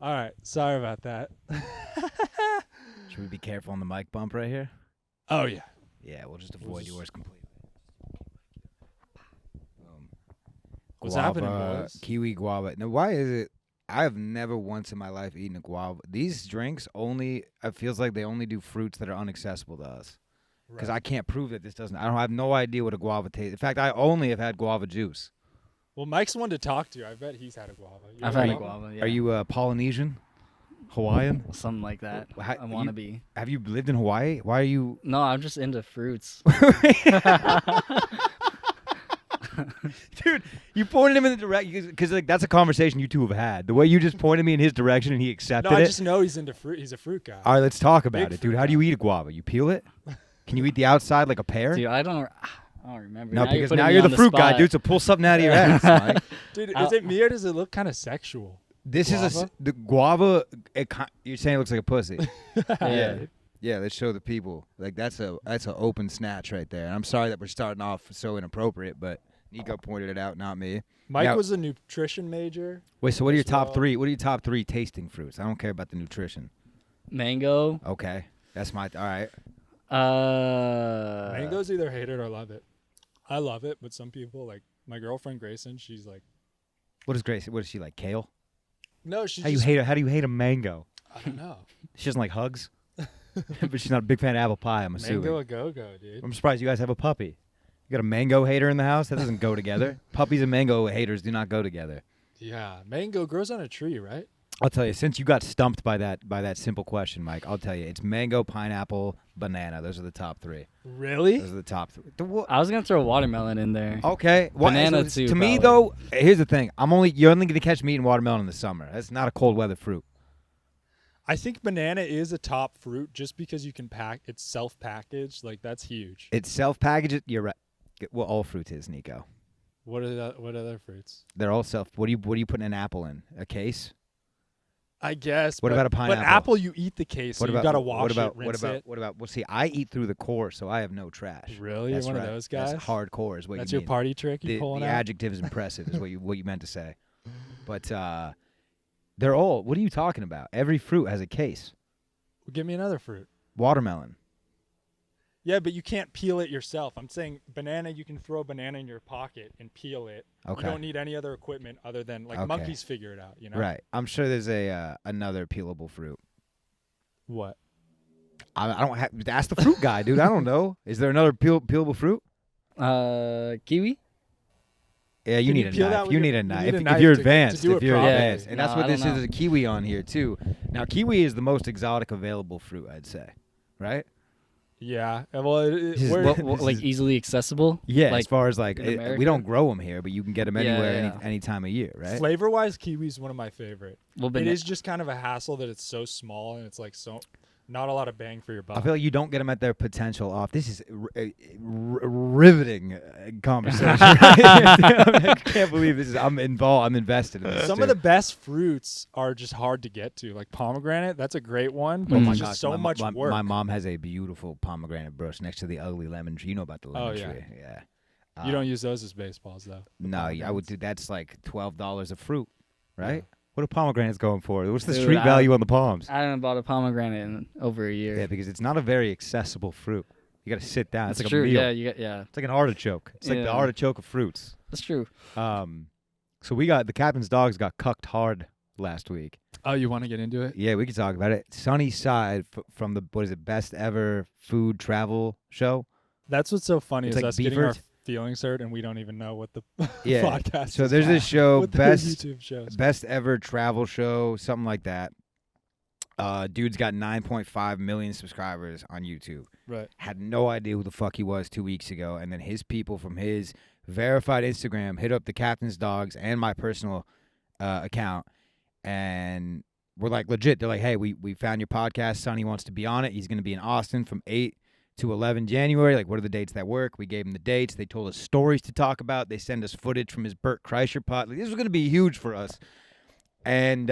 All right. Sorry about that. Should we be careful on the mic bump right here? Oh, yeah. Yeah, we'll just avoid yours completely. What's happening, boys? Kiwi guava. Now, why is it? I have never once in my life eaten a guava. These drinks only, it feels like they only do fruits that are inaccessible to us. Because I can't prove that this doesn't. I have no idea what a guava tastes. In fact, I only have had guava juice. Well, Mike's one to talk to. I bet he's had a guava. I've had a guava, yeah. Are you Polynesian? Hawaiian? Something like that. I want to be. Have you lived in Hawaii? Why are you? No, I'm just into fruits. Dude, you pointed him in the direction because like that's a conversation you two have had. The way you just pointed me in his direction and he accepted it. No, I just know he's into fruit. He's a fruit guy. All right, let's talk about Big it, dude. fruit How do you eat a guava? You peel it? Can you eat the outside like a pear? Dude, I don't remember. No, now because you're now putting me you're on the fruit guy, spot. dude. So pull something out of your ass, Mike. Dude, is it me or does it look kind of sexual? This Guava? is the guava. You're saying it looks like a pussy. Yeah. Yeah, let's show the people. Like that's an open snatch right there. And I'm sorry that we're starting off so inappropriate, but Niko pointed it out, not me. Mike Now- was a nutrition major. Wait, so what are your as top well. three? What are your top three tasting fruits? I don't care about the nutrition. Mango. Okay, that's my. All right. Mango's either hate it or love it. I love it, but some people, like my girlfriend Grayson, she's like, What is Grace? What is she like? Kale? no, she's How do you just, hate? How do you hate a mango? I don't know. She doesn't like hugs, but she's not a big fan of apple pie. I'm assuming. Mango a go-go, dude. I'm surprised you guys have a puppy. You got a mango hater in the house? That doesn't go together. Puppies and mango haters do not go together. Yeah, mango grows on a tree, right? I'll tell you, since you got stumped by that simple question, Mike, I'll tell you, it's mango, pineapple, banana. Those are the top three. Really? Those are the top three. I was gonna throw watermelon in there. Okay. Banana too, To me, probably. though, here's the thing. You're only going to catch me eating watermelon in the summer. That's not a cold weather fruit. I think banana is a top fruit just because you can it's self-packaged. Like that's huge. It's self-packaged. You're right. Well, all fruit is, Niko. What other fruits? They're all self. What are you putting an apple in? A case? I guess. What about a pineapple? But apple, you eat the case, so you gotta wash it, rinse it. What about? Well, see, I eat through the core, so I have no trash. Really? That's You're one right. of those guys? That's hardcore is what That's you your mean. party trick you The pulling out? adjective is impressive is what you meant to say. But they're all. What are you talking about? Every fruit has a case. Well, give me another fruit. Watermelon. Yeah, but you can't peel it yourself. I'm saying banana, you can throw a banana in your pocket and peel it. Okay. You don't need any other equipment other than Okay. monkeys figure it out, you know? Right. I'm sure there's another peelable fruit. What? I don't have. Ask the fruit guy, dude. I don't know. Is there another peelable fruit? Kiwi. Yeah, you Can need you a peel that knife. with You your- need a you knife. need a If knife you're to advanced, do if it you're properly. advanced, and No, that's what I this don't is. know. A kiwi on here too. Now, kiwi is the most exotic available fruit, I'd say. Right? Yeah. Well, This is we're, what- Like is- easily accessible. Yeah, Like as far as like in we America? don't grow them here, but you can get them Yeah, anywhere, yeah. any time of year, right? flavor-wise, kiwi is one of my favorite. Well, It is just kind of a hassle that it's so small and it's like so not a lot of bang for your buck. I feel like you don't get them at their potential off. This is a riveting conversation. I can't believe this is. I'm involved. I'm invested in this. Some of the best fruits are just hard to get to. Like pomegranate, that's a great one, but Oh it's my just gosh, so much work. My mom has a beautiful pomegranate bush next to the ugly lemon tree. You know about the lemon yeah. tree, yeah. You don't use those as baseballs though. the No, I would pomegranates. do. That's like $12 a fruit, right? Yeah. What are pomegranates going for? What's the Dude, street value on the palms? I haven't bought a pomegranate in over a year. Yeah, because it's not a very accessible fruit. You got to sit down. It's That's like true. a meal. Yeah. It's like an artichoke. It's like the Yeah. artichoke of fruits. That's true. So the captain's dogs got cucked hard last week. Oh, you want to get into it? Yeah, we could talk about it. Sunny Side from the best ever food travel show. That's what's so funny It's is like us getting our Beeford. feelings hurt and we don't even know what the Yeah. podcast So is there's this called. show, What the YouTube show is best ever travel show, something like that. Dude's got 9.5 million subscribers on YouTube. right. Had no idea who the fuck he was 2 weeks ago, and then his people from his verified Instagram hit up the captain's dogs and my personal account, and we're like legit. They're like, hey, we found your podcast. Sonny wants to be on it. He's going to be in Austin from 8 to 11 January. Like, what are the dates that work? We gave him the dates. They told us stories to talk about. They send us footage from his Burt Kreischer pot. Like, this was going to be huge for us. And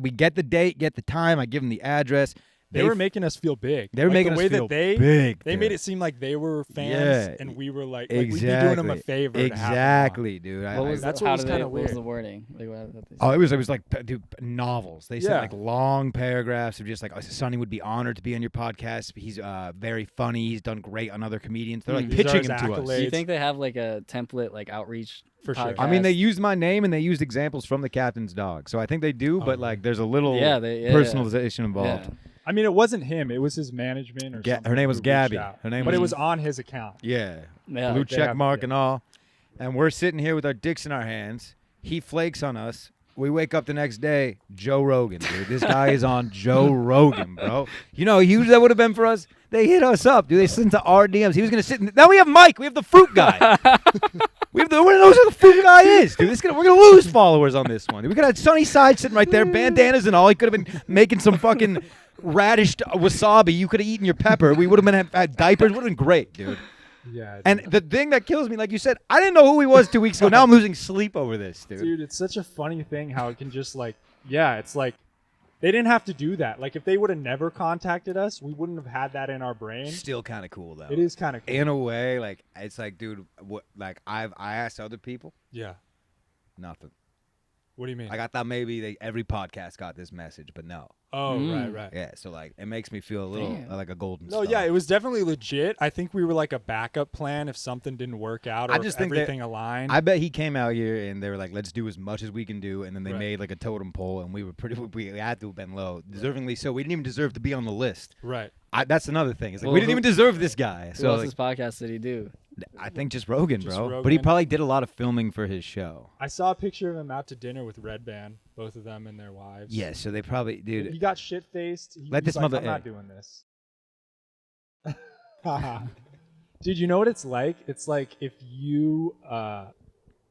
we get the date, get the time. I give him the address. They were making us feel big. They were like, making the us way feel that big. They made dude. it seem like they were fans, Yeah, and we were like exactly. we'd be doing them a favor. Exactly, dude. What was that's the, what how was did kinda they, what was weird. the wording? Like, what they Oh, said? it was like dude, novels. They sent Yeah. like long paragraphs of just like Sonny would be honored to be on your podcast. He's very funny. He's done great on other comedians. They're like These are pitching his him to us. accolades. Do you think they have like a template, like outreach? For sure. I mean, they podcast? used my name and they used examples from the captain's dog, so I think they do. Oh, But like, there's a little Yeah, personalization involved. Yeah. I mean, it wasn't him. It was his management or something. Her name was who reached Gabby. out. Her name but was it was on his account. yeah, Yeah. blue they check have- mark yeah. and all. And we're sitting here with our dicks in our hands. He flakes on us. We wake up the next day, Joe Rogan, dude. This guy is on Joe Rogan, bro. You know how huge that would have been for us? They hit us up, dude. They slid into our DMs. He was going to sit in. Now we have Mike. We have the fruit guy. We have one of those who the fruit guy is, dude. We're going to lose followers on this one. We could have Sunny Side sitting right there, bandanas and all. He could have been making some fucking radish wasabi. You could have eaten your pepper. We would have been had diapers. Would have been great, dude. Yeah. And the thing that kills me, like you said, I didn't know who he was 2 weeks ago. Now I'm losing sleep over this, dude. dude, it's such a funny thing how it can just like, yeah, it's like they didn't have to do that. Like if they would have never contacted us, we wouldn't have had that in our brain. Still kind of cool though. It is kind of cool. In a way, like it's like, dude, what? Like I asked other people, Yeah. nothing. What do you mean? Like I thought maybe every podcast got this message, but no. oh, Mm. right. Yeah, so like it makes me feel a little Damn. like a golden No, star. yeah, it was definitely legit. I think we were like a backup plan if something didn't work out or I if just think that- everything aligned. I bet he came out here and they were like, let's do as much as we can do, and then they Right. made like a totem pole, and we had to have been low, deservingly so. We didn't even deserve to be on the list. right. That's another thing. It's like Well, we didn't who- even deserve this guy. Who So like, else's podcast did he do? I think just Rogan, Just bro. But Rogan. he probably did a lot of filming for his show. I saw a picture of him out to dinner with Red Band, both of them and their wives. Yeah, so they probably, He dude. got shit faced. Let this like, mother- I'm not doing this. Dude, you know what it's like? It's like if you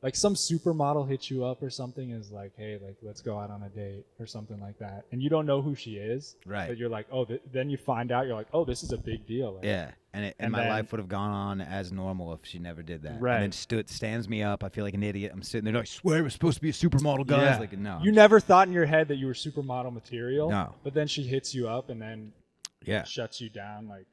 like some supermodel hits you up or something and is like, hey, like let's go out on a date or something like that, and you don't know who she is, Right. but you're like, oh, then you find out, you're like, oh, this is a big deal. Like, Yeah, and And my then- life would have gone on as normal if she never did that. Right. And then stands me up. I feel like an idiot. I'm sitting there. I swear it was supposed to be a supermodel, guys. Yeah. Like no. You never thought in your head that you were supermodel material. No. But then she hits you up and then Yeah. shuts you down. Like,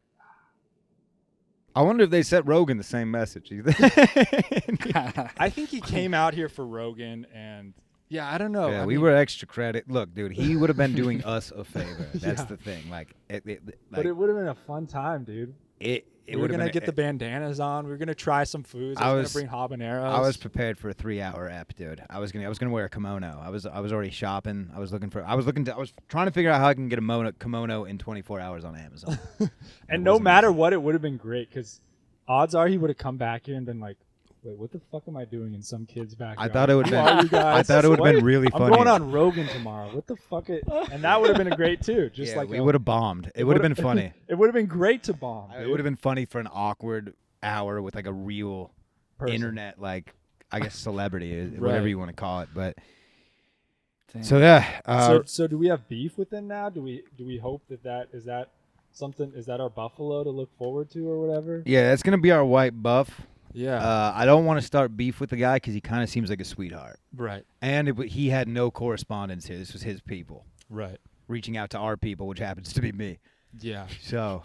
I wonder if they sent Rogan the same message. I think he came out here for Rogan, and yeah, I don't know. Yeah, I we mean, were extra credit. Look, dude, he would have been doing us a favor. That's Yeah. the thing. Like, but it would have been a fun time, dude. it We were would have gonna been. get the bandanas on. We were gonna try some foods. I was gonna bring habaneros. I was prepared for a 3-hour ep, dude. I was gonna wear a kimono. I was already shopping. I was trying to figure out how I can get a kimono in 24 hours on Amazon. and It no wasn't matter easy. what, it would have been great because odds are he would have come back here and been like, "Wait, what the fuck am I doing in some kid's backyard? I thought it would Who have are been. you guys? I thought it would have been What? really I'm funny. going on Rogan tomorrow. What the fuck? And that would have been great too. Just Yeah, like we would have bombed. It would have been funny. It would have been great to bomb. It would have been funny for an awkward hour with like a real Person. internet, like I guess celebrity, Right. whatever you want to call it. But Damn. so yeah, So do we have beef with them now? Do we hope that is that something? Is that our buffalo to look forward to or whatever? yeah, that's gonna be our white buff. Yeah. I don't want to start beef with the guy because he kind of seems like a sweetheart, Right. and he had no correspondence here. This was his people Right. reaching out to our people, which happens to be me. Yeah. So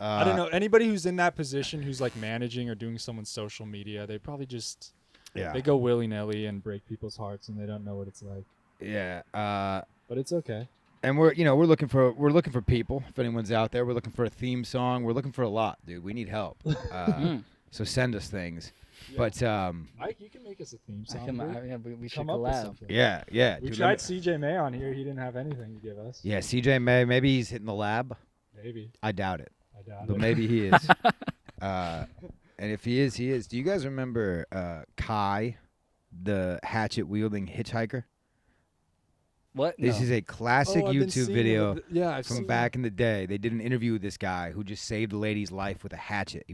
I don't know. Anybody who's in that position, who's like managing or doing someone's social media, they probably just Yeah, they go willy nilly and break people's hearts, and they don't know what it's like. yeah. But it's okay. And we're looking for people. If anyone's out there, we're looking for a theme song. We're looking for a lot, dude. We need help. So send us things. Yeah. But Mike, you can make us a theme I song. can, dude. we should Come up with collab. something. yeah. We dude, tried CJ May on here. He didn't have anything to give us. Yeah, CJ May. Maybe he's hitting the lab. Maybe. I doubt it, I doubt but it. maybe he is. And if he is, he is. Do you guys remember Kai, the hatchet wielding hitchhiker? What? This No. is a classic Oh, I've been YouTube seeing video it. Yeah, I've from seen back in the day. They did an interview with this guy who just saved a lady's life with a hatchet.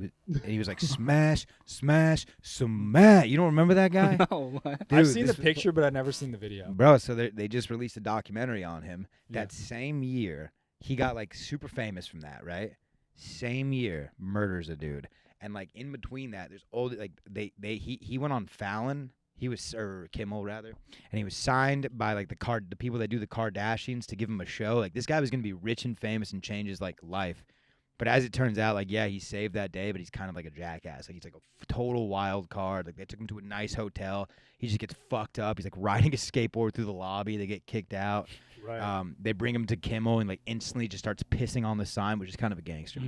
He was like smash, smash, smash. You don't remember that guy? No, what? I've Dude, seen the this- picture, but I've never seen the video. Bro, so they just released a documentary on him. Yeah. That same year, he got like super famous from that, right? Same year, murders a dude. And like in between that, there's all like he went on Fallon He was, or Kimmel rather, and he was signed by like the people that do the Kardashians to give him a show. Like this guy was gonna be rich and famous and change his like life. But as it turns out, like, yeah, he saved that day, but he's kind of like a jackass. Like, he's like a total wild card. Like, they took him to a nice hotel. He just gets fucked up. He's like riding a skateboard through the lobby. They get kicked out. Right. They bring him to Kimmel and like instantly just starts pissing on the sign, which is kind of a gangster.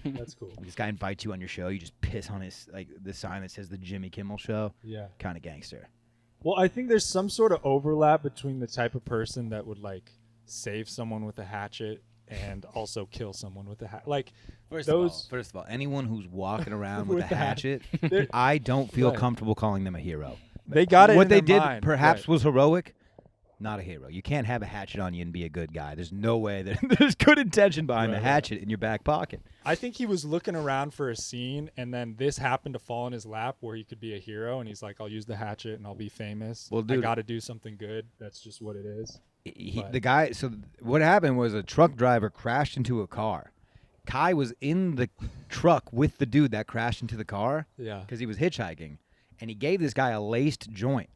That's cool. This guy invites you on your show. You just piss on his like the sign that says the Jimmy Kimmel Show. Yeah. Kind of gangster. Well, I think there's some sort of overlap between the type of person that would like save someone with a hatchet and also kill someone with a hatchet. Like First of all, anyone who's walking around with a With that. hatchet, They're- I don't feel Right. comfortable calling them a hero. They got it. What in they their did mind. perhaps Right. was heroic. Not a hero. You can't have a hatchet on you and be a good guy. There's no way that there's good intention behind the Right. hatchet in your back pocket. I think he was looking around for a scene, and then this happened to fall in his lap where he could be a hero, and he's like, "I'll use the hatchet and I'll be famous. Well, I dude- got to do something good. That's just what it is." But- The guy. So what happened was a truck driver crashed into a car. Kai was in the truck with the dude that crashed into the car Yeah. because he was hitchhiking, and he gave this guy a laced joint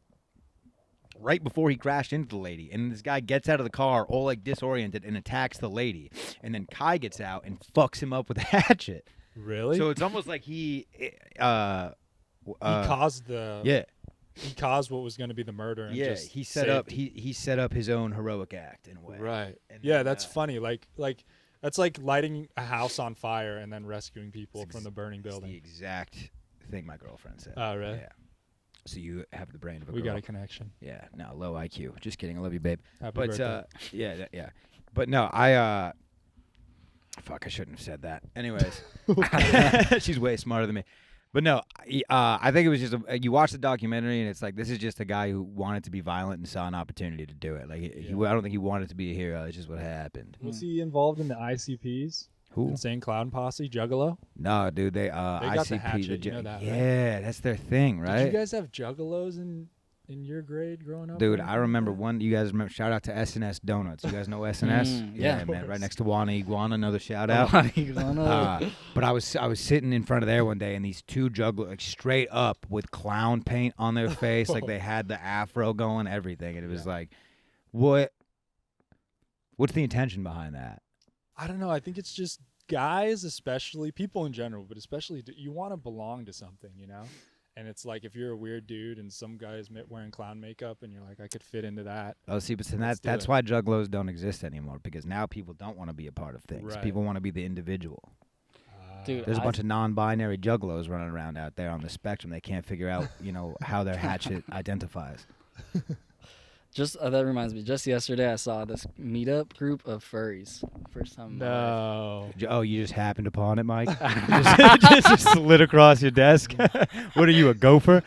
right before he crashed into the lady. And this guy gets out of the car all like disoriented and attacks the lady. And then Kai gets out and fucks him up with a hatchet. Really? So it's almost like he he caused the. yeah. He caused what was going to be the murder. And Yeah, just he set saved up it. he set up his own heroic act in a way. Right. And Yeah, then, that's funny. Like that's like lighting a house on fire and then rescuing people from the burning It's the building. exact thing my girlfriend said. Oh, really? Yeah. So you have the brain of a We girl. got a connection. Yeah, no, low IQ. Just kidding. I love you, babe. Happy But birthday. yeah. But no, fuck, I shouldn't have said that. Anyways, she's way smarter than me. But no, I think it was just you watch the documentary and it's like this is just a guy who wanted to be violent and saw an opportunity to do it. Like I don't think he wanted to be a hero. It's just what happened. Was he involved in the ICPs? Who? Insane Clown Posse, Juggalo? No, dude. They got the ICP. hatchet, you know that, right? Yeah, that's their thing, right? Did you guys have Juggalos in your grade growing up? Dude, or I anything remember like that? one. You guys remember? Shout out to S&S Donuts. You guys know S&S? Yeah. Of man. course. Right next to Juana Iguana. Another shout out. Iguana. But I was sitting in front of there one day, and these two jugglers, like straight up with clown paint on their face, like they had the afro going, everything, and it was like, what's the intention behind that? I don't know. I think it's just guys, especially people in general, but especially you want to belong to something, you know? And it's like if you're a weird dude and some guy's wearing clown makeup and you're like, I could fit into that. Oh, see, but Let's do that's it. why juggalos don't exist anymore, because now people don't want to be a part of things. Right. People want to be the individual. Dude, There's a bunch of non-binary juggalos running around out there on the spectrum. They can't figure out, how their hatchet identifies. Just that reminds me. Just yesterday, I saw this meetup group of furries. First time. in my life. No. Oh, you just happened upon it, Mike? just slid across your desk? What are you, a gopher?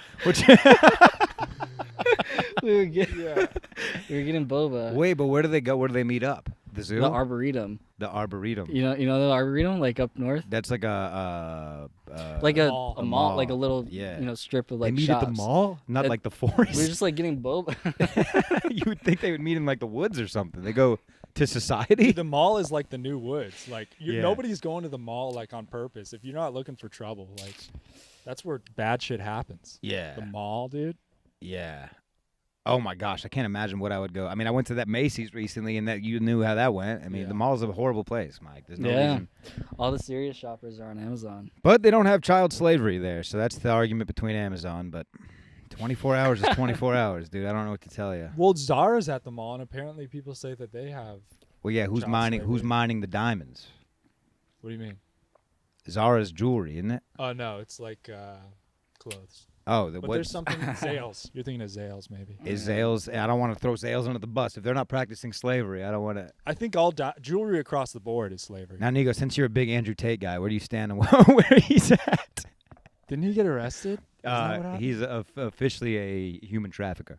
we were getting boba. Wait, but where do they go? Where do they meet up? The zoo? The arboretum. The arboretum. You know the arboretum, like up north, That's like a like mall. a A mall, like a mall. little Yeah. strip of they like meet shops. at the mall? Not That- like the We forest? were just like getting boba. You would think they would meet in like the woods or something. They go to society? Dude, the mall is like the new woods. Like Yeah. nobody's going to the mall like on purpose. If you're not looking for trouble, like that's where bad shit happens. Yeah. The mall, dude. Yeah. Oh my gosh, I can't imagine what I would go. I mean, I went to that Macy's recently, and that you knew how that went. I mean, Yeah. the mall's a horrible place, Mike. There's no Yeah. reason. All the serious shoppers are on Amazon. But they don't have child slavery there, so that's the argument between Amazon. But 24 hours is 24 hours, dude. I don't know what to tell you. Well, Zara's at the mall, and apparently people say that they have. Well, yeah, who's Child mining? Who's slavery. mining the diamonds? What do you mean? Zara's jewelry, isn't it? Oh no, it's like clothes. Oh, But what there's something Zales. You're thinking of Zales, maybe. is Zales? I don't want to throw Zales under the bus. If they're not practicing slavery, I don't want to. I think all jewelry across the board is slavery. Now, Niko, since you're a big Andrew Tate guy, where do you stand on where he's at? Didn't he get arrested? Isn't that what happened? He's officially a human trafficker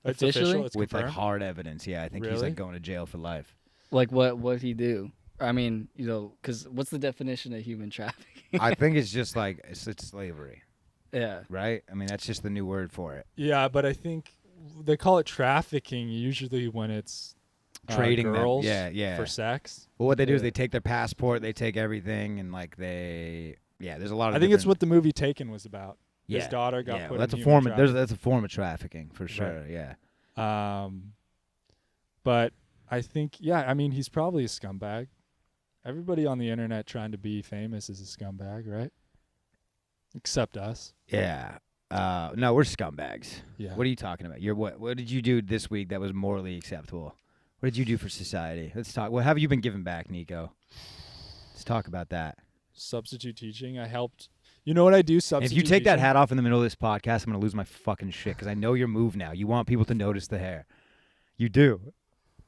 It's officially? official. It's with like confirmed? hard evidence. Yeah, I think he's Really? like going to jail for life. Like what he do? I mean, because what's the definition of human trafficking? I think it's just like it's slavery, Yeah. right? I mean, that's just the new word for it. Yeah, but I think they call it trafficking usually when it's Trading them. girls Yeah. for sex. Well, what they do is Yeah. they take their passport, they take everything, and like there's a lot of. I think it's different- what the movie Taken was about. His daughter got put that's in a human form. That's a form of trafficking for sure. Right. Yeah. But I think, I mean, he's probably a scumbag. Everybody on the internet trying to be famous is a scumbag, right? Except us. Yeah. No, we're scumbags. Yeah. What are you talking about? What did you do this week that was morally acceptable? What did you do for society? Let's talk. What have you been giving back, Niko? Let's talk about that. Substitute teaching. I helped. You know what I do? Substitute If you take that teaching? hat off in the middle of this podcast, I'm going to lose my fucking shit because I know your move now. You want people to notice the hair. You do.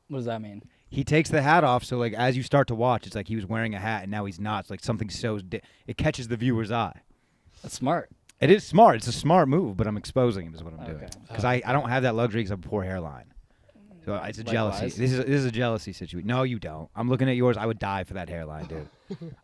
What does that mean? He takes the hat off, so like as you start to watch, it's like he was wearing a hat and now he's not. It's like something it catches the viewer's eye. That's smart. It is smart. It's a smart move, but I'm exposing him is what I'm doing. Okay. Because I don't have that luxury because I have a poor hairline. So it's a jealousy. Likewise. This is a jealousy situation. No, you don't. I'm looking at yours. I would die for that hairline, dude.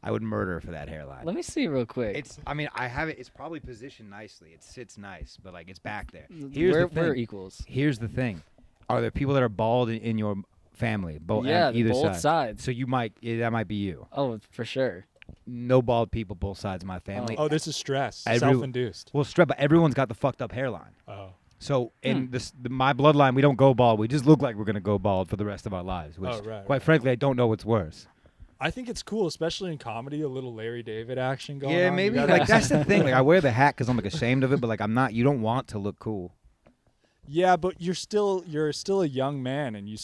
I would murder for that hairline. Let me see real quick. I have it. It's probably positioned nicely. It sits nice, but like it's back there. We're equals. Here's the thing. Are there people that are bald in your family? Yeah, either both side. sides. So that might be you. Oh, for sure. No bald people both sides of my family. Oh, this is stress. Every- Self-induced. Well, but everyone's got the fucked up hairline. Oh. So in my bloodline, we don't go bald. We just look like we're gonna go bald for the rest of our lives. Which, quite frankly, I don't know what's worse. I think it's cool, especially in comedy, a little Larry David action going on. Yeah, maybe. Like that's the thing. Like I wear the hat because I'm like ashamed of it, but like I'm not. You don't want to look cool. Yeah, but you're still a young man, and you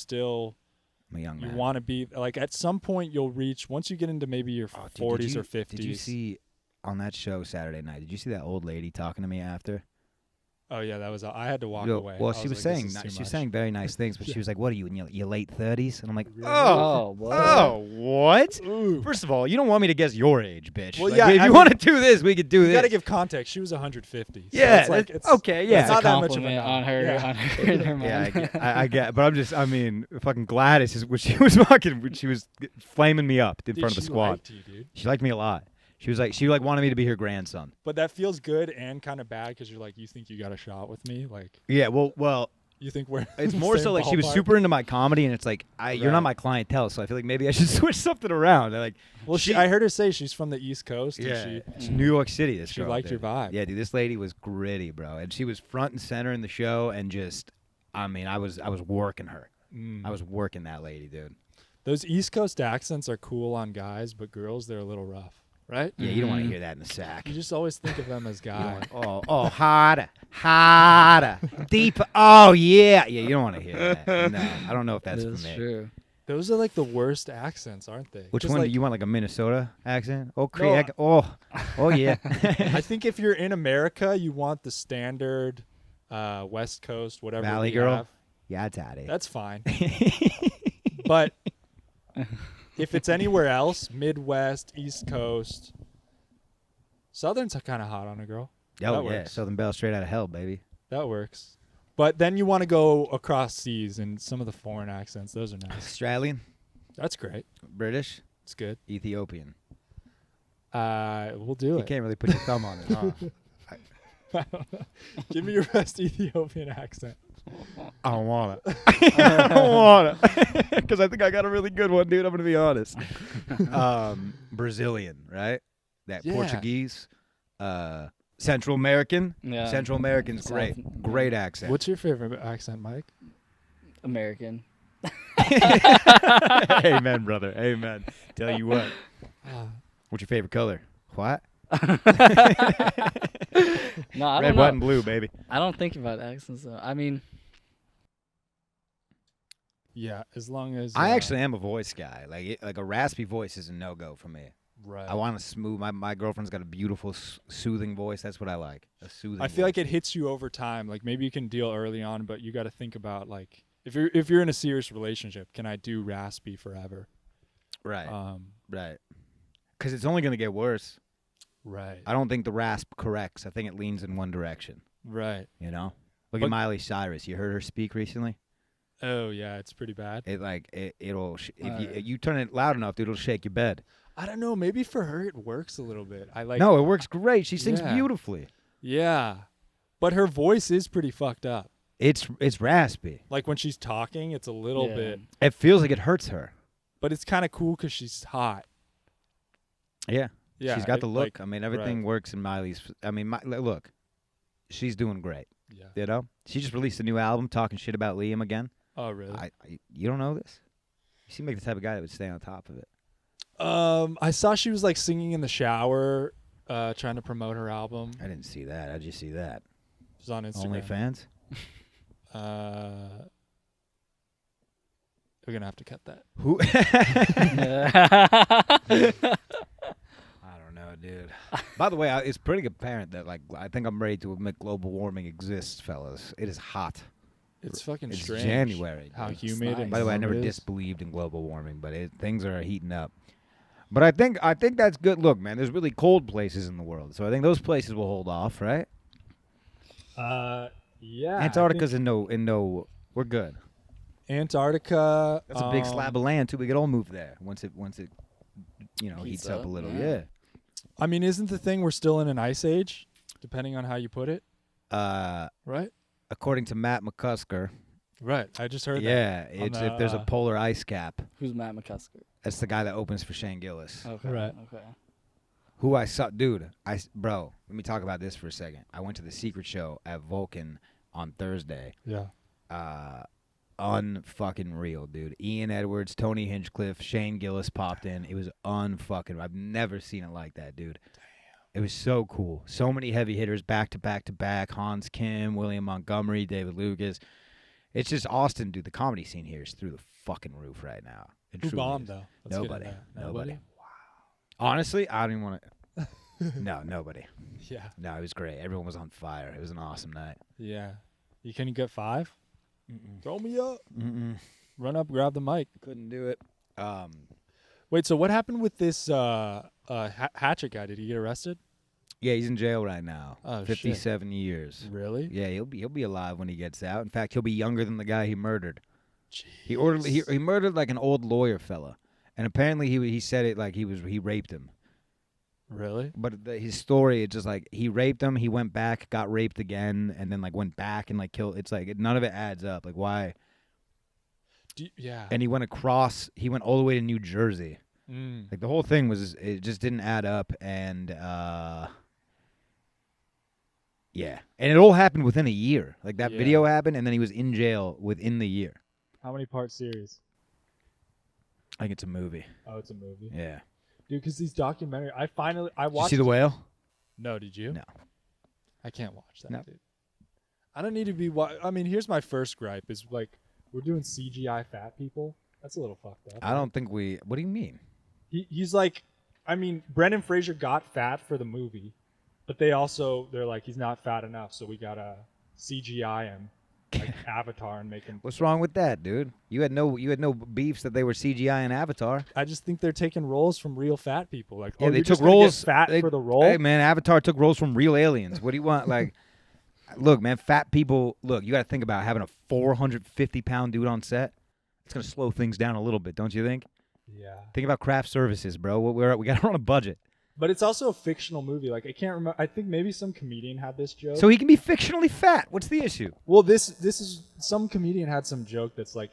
I'm a young man. you want to be like at some point you'll reach once you get into maybe your 40s or 50s. Did you see on that show Saturday night? Did you see that old lady talking to me after? Oh yeah, that was. I had to walk away. Well, I she was like, saying this is too she was much. saying very nice things, but she was like, "What are you in your late 30s?" And I'm like, Oh, what? "Oh, what?" Ooh. First of all, you don't want me to guess your age, bitch. Well, Like, yeah, if I you mean, want to do this, we could do You this. got to give context. She was 150. So Yeah, it's like, it's okay, yeah. It's not That's a that much of a compliment on her. Yeah. On her in her Yeah, mind. I get, but I mean, fucking Gladys is what she was she was flaming me up in Dude, front of the she squad. liked you, dude. She liked me a lot. She was like, she wanted me to be her grandson. But that feels good and kind of bad because you're like, you think you got a shot with me, like Yeah, well, you think we're. it's in the more same so like she was ballpark? super into my comedy, and it's like you're not Right. my clientele, so I feel like maybe I should switch something around. Like, Well, I heard her say she's from the East Coast. yeah, And it's New York City. This she girl, liked dude. your vibe. Yeah, dude, this lady was gritty, bro, and she was front and center in the show, and just, I mean, I was working her. I was working that lady, dude. Those East Coast accents are cool on guys, but girls, they're a little rough, right? Yeah, you don't want to hear that in the sack. You just always think of them as guys. Oh, harder, deeper. Oh, yeah. Yeah, you don't want to hear that. No, I don't know if that's That's for me. true. Those are like the worst accents, aren't they? Which 'Cause, one like, do you want, like a Minnesota accent? Oh, No, oh, yeah. I think if you're in America, you want the standard West Coast, whatever. Valley we girl? have. Yeah, daddy. That's fine. But if it's anywhere else, Midwest, East Coast, Southern's kind of hot on a girl. Oh, that yeah. works. Southern Belle straight out of hell, baby. That works. But then you want to go across seas and some of the foreign accents. Those are nice. Australian, That's great. British, It's good. Ethiopian. We'll do You it. can't really put your thumb on it, huh? Give me your best Ethiopian accent. I don't want it. I don't want it. Because I think I got a really good one, dude. I'm going to be honest. Brazilian, right? That Yeah. Portuguese. Central American. Yeah. Central American's great. South- Great accent. What's your favorite accent, Mike? American. Amen, brother. Amen. Tell you what. What's your favorite color? What? No, I Red, don't white, know. and blue, baby. I don't think about accents though. I mean, Yeah, as long as I actually am a voice guy. Like a raspy voice is a no-go for me. right. I want to smooth. My girlfriend's got a beautiful, soothing voice. That's what I like. A soothing I feel like voice. it hits you over time. Like maybe you can deal early on, but you got to think about like if you're in a serious relationship, can I do raspy forever? Right. Um, Right. Because it's only going to get worse. right. I don't think the rasp corrects. I think it leans in one direction. Right. You know? Look But- at Miley Cyrus. You heard her speak recently? Oh yeah, it's pretty bad. It'll if you turn it loud enough, dude, it'll shake your bed. I don't know. Maybe for her it works a little bit. I like. No, it works great. She sings Yeah. beautifully. Yeah, but her voice is pretty fucked up. It's raspy. Like when she's talking, it's a little Yeah. bit, It feels like it hurts her. but it's kind of cool because she's hot. Yeah. Yeah, She's got the look. like, I mean, everything right. works in Miley's. I mean, look, she's doing great. Yeah. You know, she just released a new album talking shit about Liam again. Oh, really? You don't know this? You seem like the type of guy that would stay on top of it. I saw she was like singing in the shower, trying to promote her album. I didn't see that. How'd you see that? It was on Instagram. OnlyFans? We're gonna have to cut that. Who? I don't know, dude. By the way, it's pretty apparent that like I think I'm ready to admit global warming exists, fellas. It is hot. It's fucking It's strange. January. How dude. humid. And By the way, I never warm it is. disbelieved in global warming, but things are heating up. But I think that's good. Look, man, there's really cold places in the world, so I think those places will hold off, right? Yeah. Antarctica's in no. We're good. Antarctica. That's a big slab of land too. We could all move there once it Heats heats up a up, little. yeah. Yeah. I mean, isn't the thing we're still in an ice age, depending on how you put it? Right. According to Matt McCusker. Right. I just heard that. Yeah, on it's the, if there's a polar ice cap. Who's Matt McCusker? That's the guy that opens for Shane Gillis. Okay. Right. Okay. Who I saw, dude. Bro, let me talk about this for a second. I went to the Secret Show at Vulcan on Thursday. Yeah. Unfucking real, dude. Ian Edwards, Tony Hinchcliffe, Shane Gillis popped in. It was unfucking. I've never seen it like that, dude. Damn. It was so cool. So many heavy hitters back to back to back. Hans Kim, William Montgomery, David Lucas. It's just Austin, dude. The comedy scene here is through the fucking roof right now. It Who truly bombed is. though? Let's get Nobody. into that. Nobody. Wow. Honestly, I don't even want to. No, nobody. Yeah. No, it was great. Everyone was on fire. It was an awesome night. Yeah. You couldn't get 5? Throw me up. Mm-mm. Run up, grab the mic. Couldn't do it. Wait, so what happened with this Hatchet guy? Did he get arrested? Yeah, he's in jail right now. Oh, 57 years. Really? Yeah, he'll be alive when he gets out. In fact, he'll be younger than the guy he murdered. Jeez. He murdered like an old lawyer fella, and apparently he said it like he raped him. Really? But his story, it's just like he raped him, he went back, got raped again, and then like went back and like killed. It's like none of it adds up. Like why? Yeah. And he went all the way to New Jersey. Like the whole thing it just didn't add up, and yeah, and it all happened within a year. Like that video happened, and then he was in jail within the year. How many part series? I think it's a movie. Oh, it's a movie. Yeah. Dude, because these documentaries, I Did watched. you see The Whale? No, did you? No. I can't watch that, No. dude. I don't need to be. I mean, here's my first gripe: is like we're doing CGI fat people. That's a little fucked up. I don't think we. What do you mean? He's like, I mean, Brendan Fraser got fat for the movie, but they're like he's not fat enough, so we gotta CGI him like Avatar and make him. What's wrong with that, dude? You had no beefs that they were CGI in Avatar. I just think they're taking roles from real fat people. Like, Yeah, oh, they you're took just gonna roles. get fat for the role. Hey, man, Avatar took roles from real aliens. What do you want? Like, look, man, fat people. Look, you got to think about having a 450-pound dude on set. It's gonna slow things down a little bit, don't you think? Yeah. Think about craft services, bro. We got to run a budget. But it's also a fictional movie. Like, I can't remember. I think maybe some comedian had this joke. So he can be fictionally fat. What's the issue? Well, this is some comedian had some joke that's like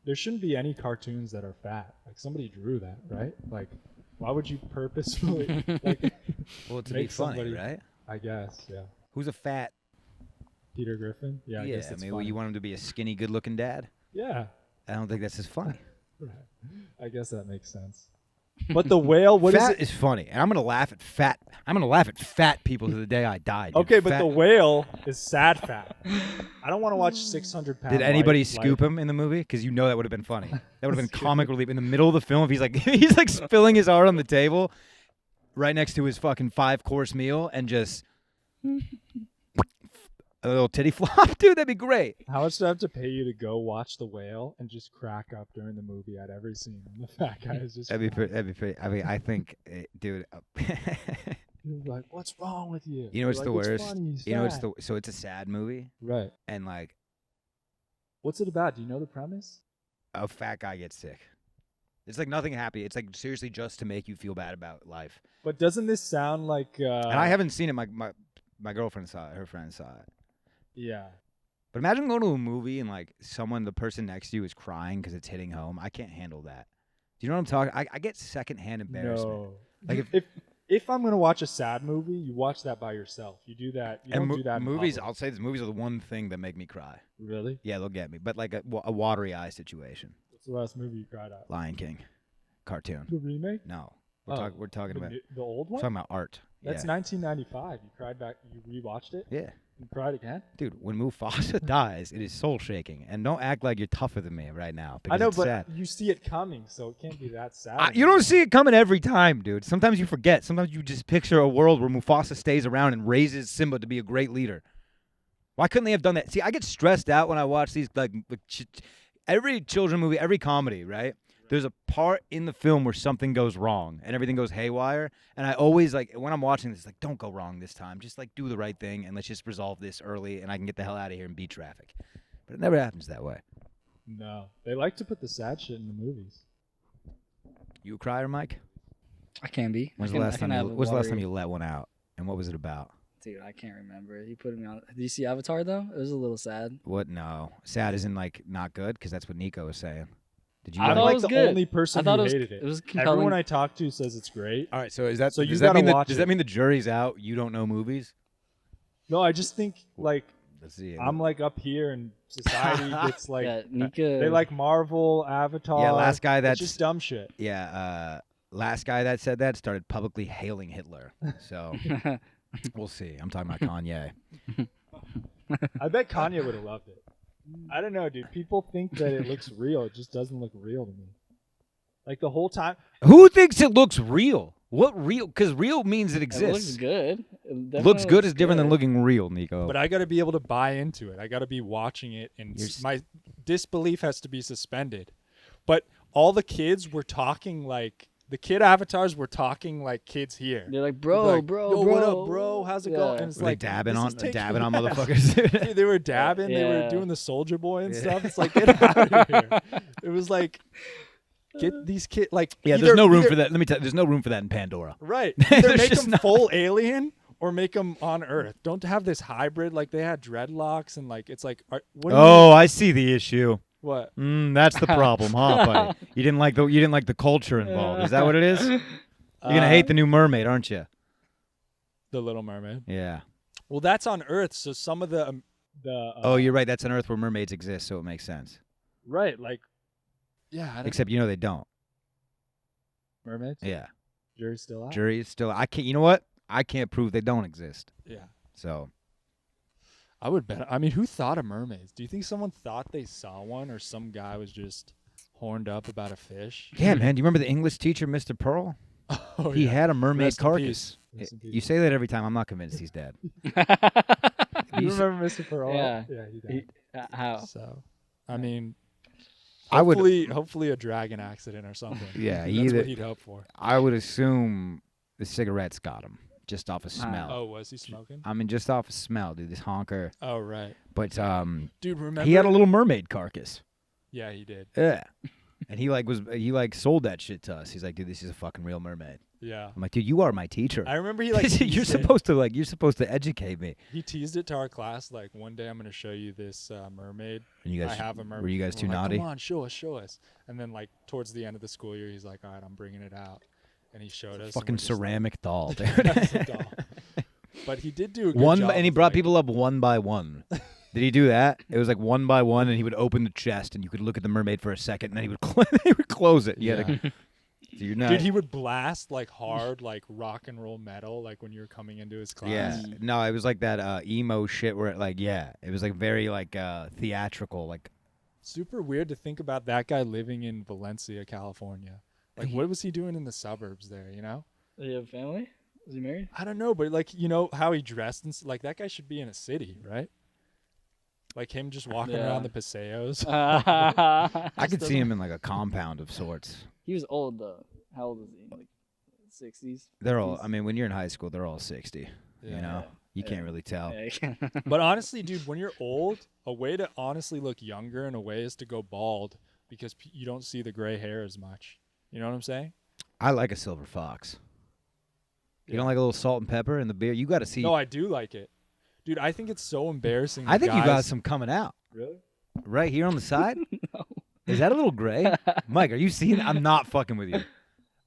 there shouldn't be any cartoons that are fat. Like somebody drew that, right? Like, why would you purposefully like Well, to make be funny, somebody, right? I guess, yeah. Who's a fat? Peter Griffin? Yeah, I guess I that's mean, funny. you want him to be a skinny, good-looking dad? Yeah. I don't think that's as funny. Right. I guess that makes sense. But the whale, what is fat it? is funny, and I'm gonna laugh at fat. I'm gonna laugh at fat people to the day I die. Dude. Okay, but Fat- the whale is sad fat. I don't want to watch 600 pounds. Did anybody scoop him in the movie? Because you know that would have been funny. That would have been comic relief in the middle of the film. If he's like spilling his heart on the table, right next to his fucking 5-course meal, and just a little titty flop, dude. That'd be great. How much do I have to pay you to go watch the whale and just crack up during the movie at every scene? And the fat guy is just. That'd be pretty. I mean, I think, dude. You're like, what's wrong with you? You know what's You're the like, worst? It's funny, he's You know what's fat." so it's a sad movie, Right. and like What's it about? Do you know the premise? a fat guy gets sick. It's like nothing happy. It's like seriously just to make you feel bad about life. But doesn't this sound like? And I haven't seen it. My girlfriend saw it. Her friend saw it. Yeah. But imagine going to a movie and like the person next to you is crying because it's hitting home. I can't handle that. Do you know what I'm talking? I get secondhand embarrassment. No. Like if I'm gonna watch a sad movie, you watch that by yourself. You do that. You don't do that. Movies, in public. I'll say this: movies are the one thing that make me cry. Really? Yeah, they'll get me, but like a watery eye situation. What's the last movie you cried at? Lion King, cartoon. The remake? No, Oh, we're talking about the old we're one. talking about art. That's yeah. 1995. You cried back. You rewatched it. Yeah. You cried again. Dude, when Mufasa dies, it is soul shaking, and don't act like you're tougher than me right now. I know, it's but sad. you see it coming, so it can't be that sad. You don't see it coming every time, dude. Sometimes you forget. Sometimes you just picture a world where Mufasa stays around and raises Simba to be a great leader. Why couldn't they have done that? See, I get stressed out when I watch these every children movie, every comedy, right? There's a part in the film where something goes wrong and everything goes haywire. And I always, like, when I'm watching this, like, don't go wrong this time. Just, like, do the right thing and let's just resolve this early and I can get the hell out of here and beat traffic. But it never happens that way. No, they like to put the sad shit in the movies. You a crier, Mike? I can be. When's the last time you let one out? And what was it about? Dude, I can't remember. He put me on. Did you see Avatar though? It was a little sad. What? No. Sad isn't, like, not good? Because that's what Niko was saying. Did you I'm thought it like was the good. only person I thought who it was- hated it. it was compelling. Everyone I talk to says it's great. All right, so is that So you does that gotta mean watch does it. that mean the jury's out? You don't know movies? No, I just think like Let's see. I'm like up here and society gets like Yeah, Nika. they like Marvel, Avatar. Yeah, last guy It's that's just dumb shit. yeah, last guy that said that started publicly hailing Hitler. So we'll see. I'm talking about Kanye. I bet Kanye would have loved it. I don't know, dude. People think that it looks real. It just doesn't look real to me. Like the whole time. Who thinks it looks real? What real? Because real means it It looks exists. good. It definitely Looks good looks is different than good. looking real, Niko. But I got to be able to buy into it. I got to be watching it, and my disbelief has to be suspended. But all the kids were talking like the kid avatars were talking like kids here. They're like, bro, Like, bro, yo, bro. what up, bro? How's it going? And it's Were like they dabbing this on is taking- motherfuckers? Dude, they were dabbing. They were Yeah. doing the Soldier Boy and Yeah. stuff. It's like get out of here. It was like get these kids like Yeah, either- there's no room either- for that. Let me tell you, there's no room for that in Pandora. Right. Either There's make just them not. full alien or make them on Earth. Don't have this hybrid like they had dreadlocks and like it's like what do you Oh, I see the issue. what? That's the problem, huh, buddy? You didn't like the culture involved. Is that what it is? You're gonna hate the new mermaid, aren't you? The Little Mermaid. Yeah. Well, that's on Earth, so some of the Oh, you're right. That's an Earth where mermaids exist, so it makes sense. right, like yeah, I don't Except you know they don't. mermaids. Yeah. Jury's still out. Jury is still. I can't. You know what? I can't prove they don't exist. Yeah, So I would bet. I mean, who thought of mermaids? Do you think someone thought they saw one, or some guy was just horned up about a fish? yeah, man. Do you remember the English teacher, Mr. Pearl? Oh, He yeah. had a mermaid Rest in carcass. peace. Rest in You peace. say that every time. I'm not convinced he's dead. You He's- remember Mr. Pearl? Yeah. Yeah, he died. How? So, I mean, I would- hopefully a dragon accident or something. Yeah, That's either- what he'd hope for. I would assume the cigarettes got him just off of smell. Oh, was he smoking? I mean, just off of smell, dude. This honker. Oh, right. But Dude, remember? he had a little mermaid carcass. Yeah, he did. Yeah. And he sold that shit to us. He's like, dude, this is a fucking real mermaid. Yeah. I'm like, dude, you are my teacher. I remember he you're teased it. supposed to educate me. He teased it to our class like one day I'm going to show you this mermaid. And you I guys have a mermaid. were you guys We're too like, naughty? Come on, show us. And then like towards the end of the school year, he's like, all right, I'm bringing it out. And he showed us. and Fucking we're just like, ceramic doll, dude. That's a doll. But he did do a good job. And he of, brought like- people up one by one. Did he do that? It was like one by one, and he would open the chest, and you could look at the mermaid for a second, and then he would close it. You had to, so you're not. Dude, he would blast like hard, like rock and roll metal, like when you were coming into his class. yeah. No, it was like that emo shit where, it was like very like theatrical, like. Super weird to think about that guy living in Valencia, California. Like, what was he doing in the suburbs there, you know? Does he have a family? Is he married? I don't know, but like, you know how he dressed and like that guy should be in a city, right? Like him just walking Yeah. around the paseos. I could see him in like a compound of sorts. He was old though. How old is he? Like 60s. They're all. 50s? I mean, when you're in high school, they're all 60. Yeah. You know, you Yeah. can't really tell. Yeah. But honestly, dude, when you're old, a way to honestly look younger in a way is to go bald because you don't see the gray hair as much. You know what I'm saying? I like a silver fox. You Yeah. don't like a little salt and pepper in the beer? You got to see. No, I do like it. Dude, I think it's so embarrassing. I think you got guys- some coming out Really? right here on the side. Is that a little gray? Mike, are you seeing? I'm not fucking with you.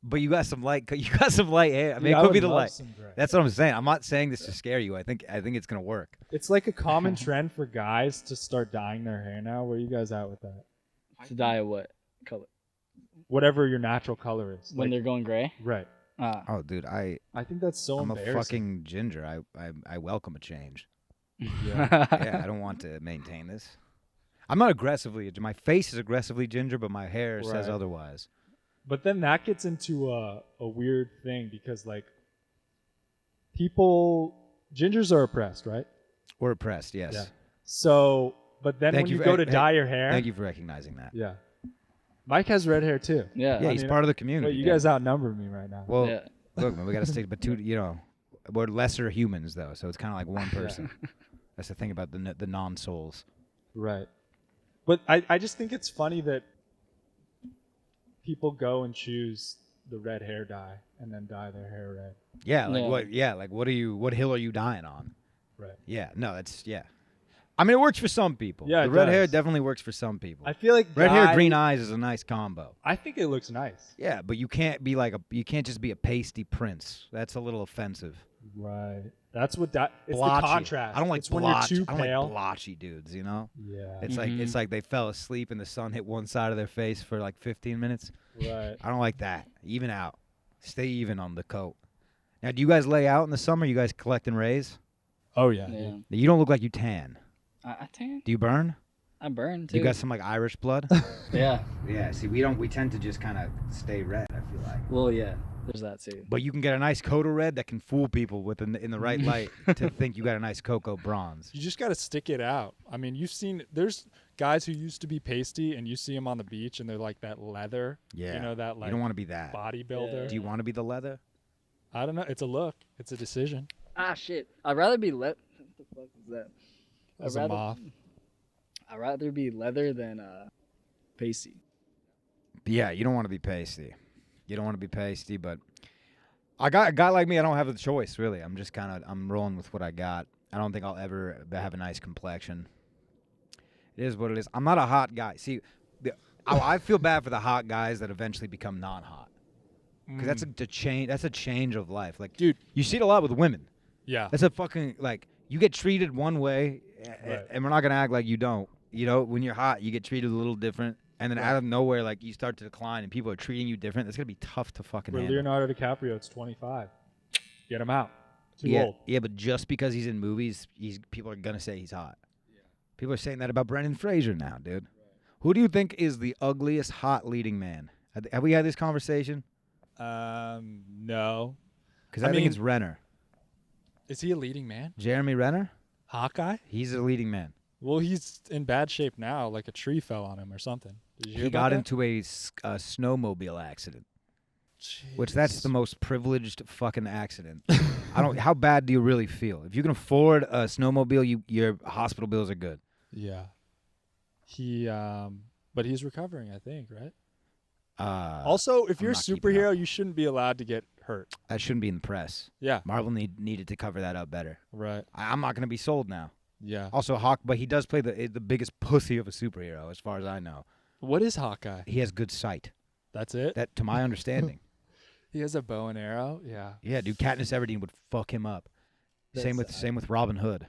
But you got some light hair. I mean, Yeah, it I could would be the love light. some gray. That's what I'm saying. I'm not saying this to scare you. I think it's gonna work. It's like a common trend for guys to start dyeing their hair now. Where are you guys at with that? To dye a what color? Whatever your natural color is. When they're going gray? Right. Oh, dude, I think that's so I'm a embarrassing. fucking ginger. I welcome a change. Yeah. Yeah, I don't want to maintain this. I'm not aggressively. My face is aggressively ginger, but my hair says Right. otherwise. But then that gets into a weird thing because like gingers are oppressed, right? We're oppressed, yes. Yeah. So, but then Thank when you you for- go to hey, dye your hair, Thank you for recognizing that. yeah. Mike has red hair too. Yeah. Yeah, I he's mean, part of the community. But you guys outnumber me right now. Well, yeah. look, man, we got to stick. But we're lesser humans though, so it's kind of like one person. That's the thing about the non-souls. Right. But I just think it's funny that people go and choose the red hair dye and then dye their hair red. Yeah, like Yeah. what? Yeah, like what hill are you dying on? Right. Yeah, no, that's yeah. I mean, it works for some people. Yeah, the it red hair does. definitely works for some people. I feel like Red hair, green eyes is a nice combo. I think it looks nice. Yeah, but you can't be you can't just be a pasty prince. That's a little offensive. Right. That's what it's Blotchy. the contrast. I don't like it's when you're too I don't pale. like blotchy dudes. You know, Yeah. it's like they fell asleep and the sun hit one side of their face for like 15 minutes. Right. I don't like that. Even out. Stay even on the coat. Now, do you guys lay out in the summer? You guys collect and raise? Oh yeah. Yeah. dude. You don't look like you tan. I tan. Do you burn? I burn too. You got some like Irish blood? Yeah. Yeah, see, we tend to just kind of stay red, I feel like. Well, yeah. There's that too. But you can get a nice coat of red that can fool people in the right light to think you got a nice cocoa bronze. You just got to stick it out. I mean, there's guys who used to be pasty, and you see them on the beach, and they're like that leather. Yeah. You know that like You don't want to be that. bodybuilder. Yeah. Do you want to be the leather? I don't know. It's a look. It's a decision. Ah, shit. I'd rather be What the fuck is that? As a moth. I'd rather be leather than pasty. Yeah, you don't want to be pasty. You don't want to be pasty, but a guy like me, I don't have a choice, really. I'm rolling with what I got. I don't think I'll ever have a nice complexion. It is what it is. I'm not a hot guy. See, I feel bad for the hot guys that eventually become non-hot. Because that's a change of life. Like, Dude. you see it a lot with women. Yeah. That's a fucking, like, you get treated one way, Right. and we're not going to act like you don't. You know, when you're hot, you get treated a little different. And then out of nowhere, like, you start to decline and people are treating you different. That's going to be tough to fucking For handle. Leonardo DiCaprio, it's 25. Get him out. Too yeah, old. Yeah, but just because he's in movies, people are going to say he's hot. Yeah. People are saying that about Brendan Fraser now, dude. Right. Who do you think is the ugliest hot leading man? Have we had this conversation? No. Because I think it's Renner. Is he a leading man? Jeremy Renner? Hawkeye? He's a leading man. Well, he's in bad shape now. Like a tree fell on him or something. Did you hear He about got that? into a snowmobile accident. Which Jeez. that's the most privileged fucking accident. How bad do you really feel? If you can afford a snowmobile, your hospital bills are good. Yeah. But he's recovering, I think, right? Also, if you're a not keeping superhero, up. you shouldn't be allowed to get hurt. That shouldn't be in the press. Yeah. Marvel needed to cover that up better. Right. I'm not going to be sold now. Yeah. Also, but he does play the biggest pussy of a superhero, as far as I know. What is Hawkeye? He has good sight. That's it? That, to my understanding. He has a bow and arrow? Yeah. Yeah, dude, Katniss Everdeen would fuck him up. Same with Robin Hood.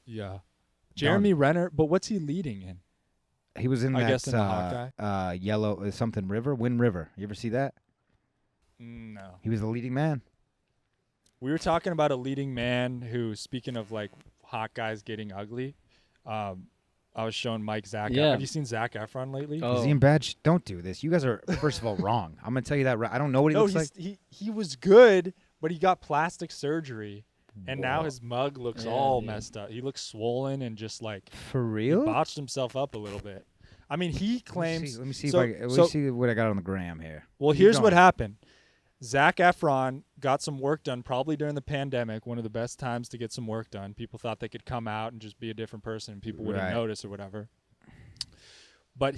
Yeah. Jeremy Renner, but what's he leading in? He was in I that guess in the Hawkeye. Yellow something River, Wind River. You ever see that? No. He was the leading man. We were talking about a leading man who, speaking of like hot guys getting ugly, I was showing Mike Zac. Yeah. Have you seen Zac Efron lately? Oh. Is he in bad? Don't do this. You guys are first of all wrong. I'm gonna tell you that. Right. I don't know what he No, looks like. he was good, but he got plastic surgery, and now Whoa. his mug looks Yeah, all dude. messed up. He looks swollen and just like For he real? botched himself up a little bit. I mean, he claims. Let me see. so- Let me so- see what I got on the gram here. Well, Keep here's what going. happened. Zac Efron got some work done probably during the pandemic, one of the best times to get some work done. People thought they could come out and just be a different person and people wouldn't Right. notice or whatever. But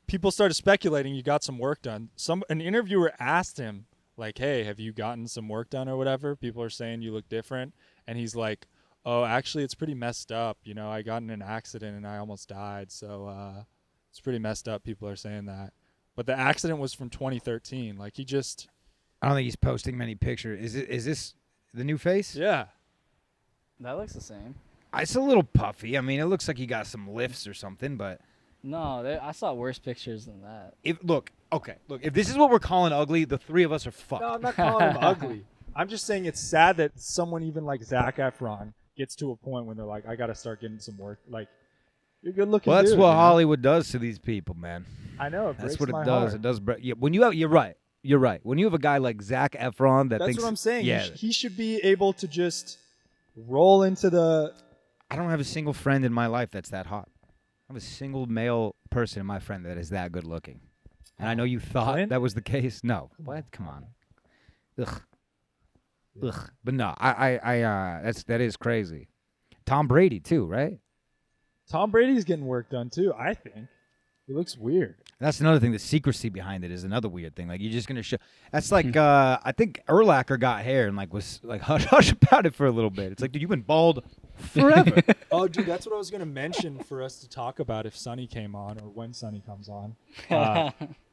people started speculating you got some work done. An interviewer asked him, like, hey, have you gotten some work done or whatever? People are saying you look different. And he's like, oh, actually, it's pretty messed up. You know, I got in an accident and I almost died. So it's pretty messed up. People are saying that. but the accident was from 2013. Like he just. I don't think he's posting many pictures. Is this the new face? Yeah. That looks the same. It's a little puffy. I mean, it looks like he got some lifts or something, but No, I saw worse pictures than that. look, if this is what we're calling ugly, the three of us are fucked. No, I'm not calling him ugly. I'm just saying it's sad that someone even like Zac Efron gets to a point when they're like, I got to start getting some work. Like, you're good looking. Well, that's dude, what you know? Hollywood does to these people, man. I know. It That's breaks what it my does. heart. It does. You're right. You're right. When you have a guy like Zac Efron that That's thinks, what I'm saying. yeah, He should be able to just roll into the. I don't have a single friend in my life that's that hot. I have a single male person in my friend that is that good looking. And I know you thought Clint? that was the case. No. What? Come on. Ugh. Ugh. But no, that is crazy. Tom Brady too, right? Tom Brady's getting work done too. I think he looks weird. That's another thing. The secrecy behind it is another weird thing. Like you're just gonna show. That's like I think Urlacher got hair and like was like hush hush about it for a little bit. It's like, dude, you've been bald forever. Oh, dude, that's what I was gonna mention for us to talk about if Sonny came on or when Sonny comes on.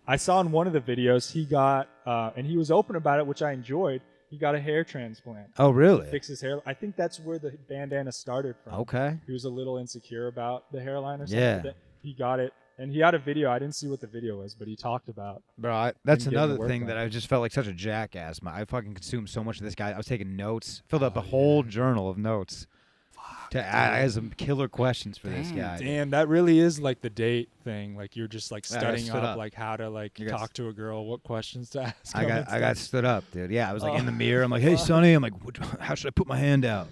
I saw in one of the videos he got, and he was open about it, which I enjoyed. He got a hair transplant. Oh, really? Fix his hair. I think that's where the bandana started from. Okay. He was a little insecure about the hairline or something. Yeah. But he got it, and he had a video. I didn't see what the video was, but he talked about. Bro, that's Getting another the work thing done. that I just felt like such a jackass. I fucking consumed so much of this guy. I was taking notes, filled up a whole journal of notes. I had some killer questions for this guy. Damn, that really is like the date thing. Like you're just like Yeah, I studying stood up up. like how to like You got talk to a girl, what questions to ask. I them got and stuff. stood up, dude. Yeah, I was like in the mirror. I'm like, hey, Sonny. I'm like, how should I put my hand out?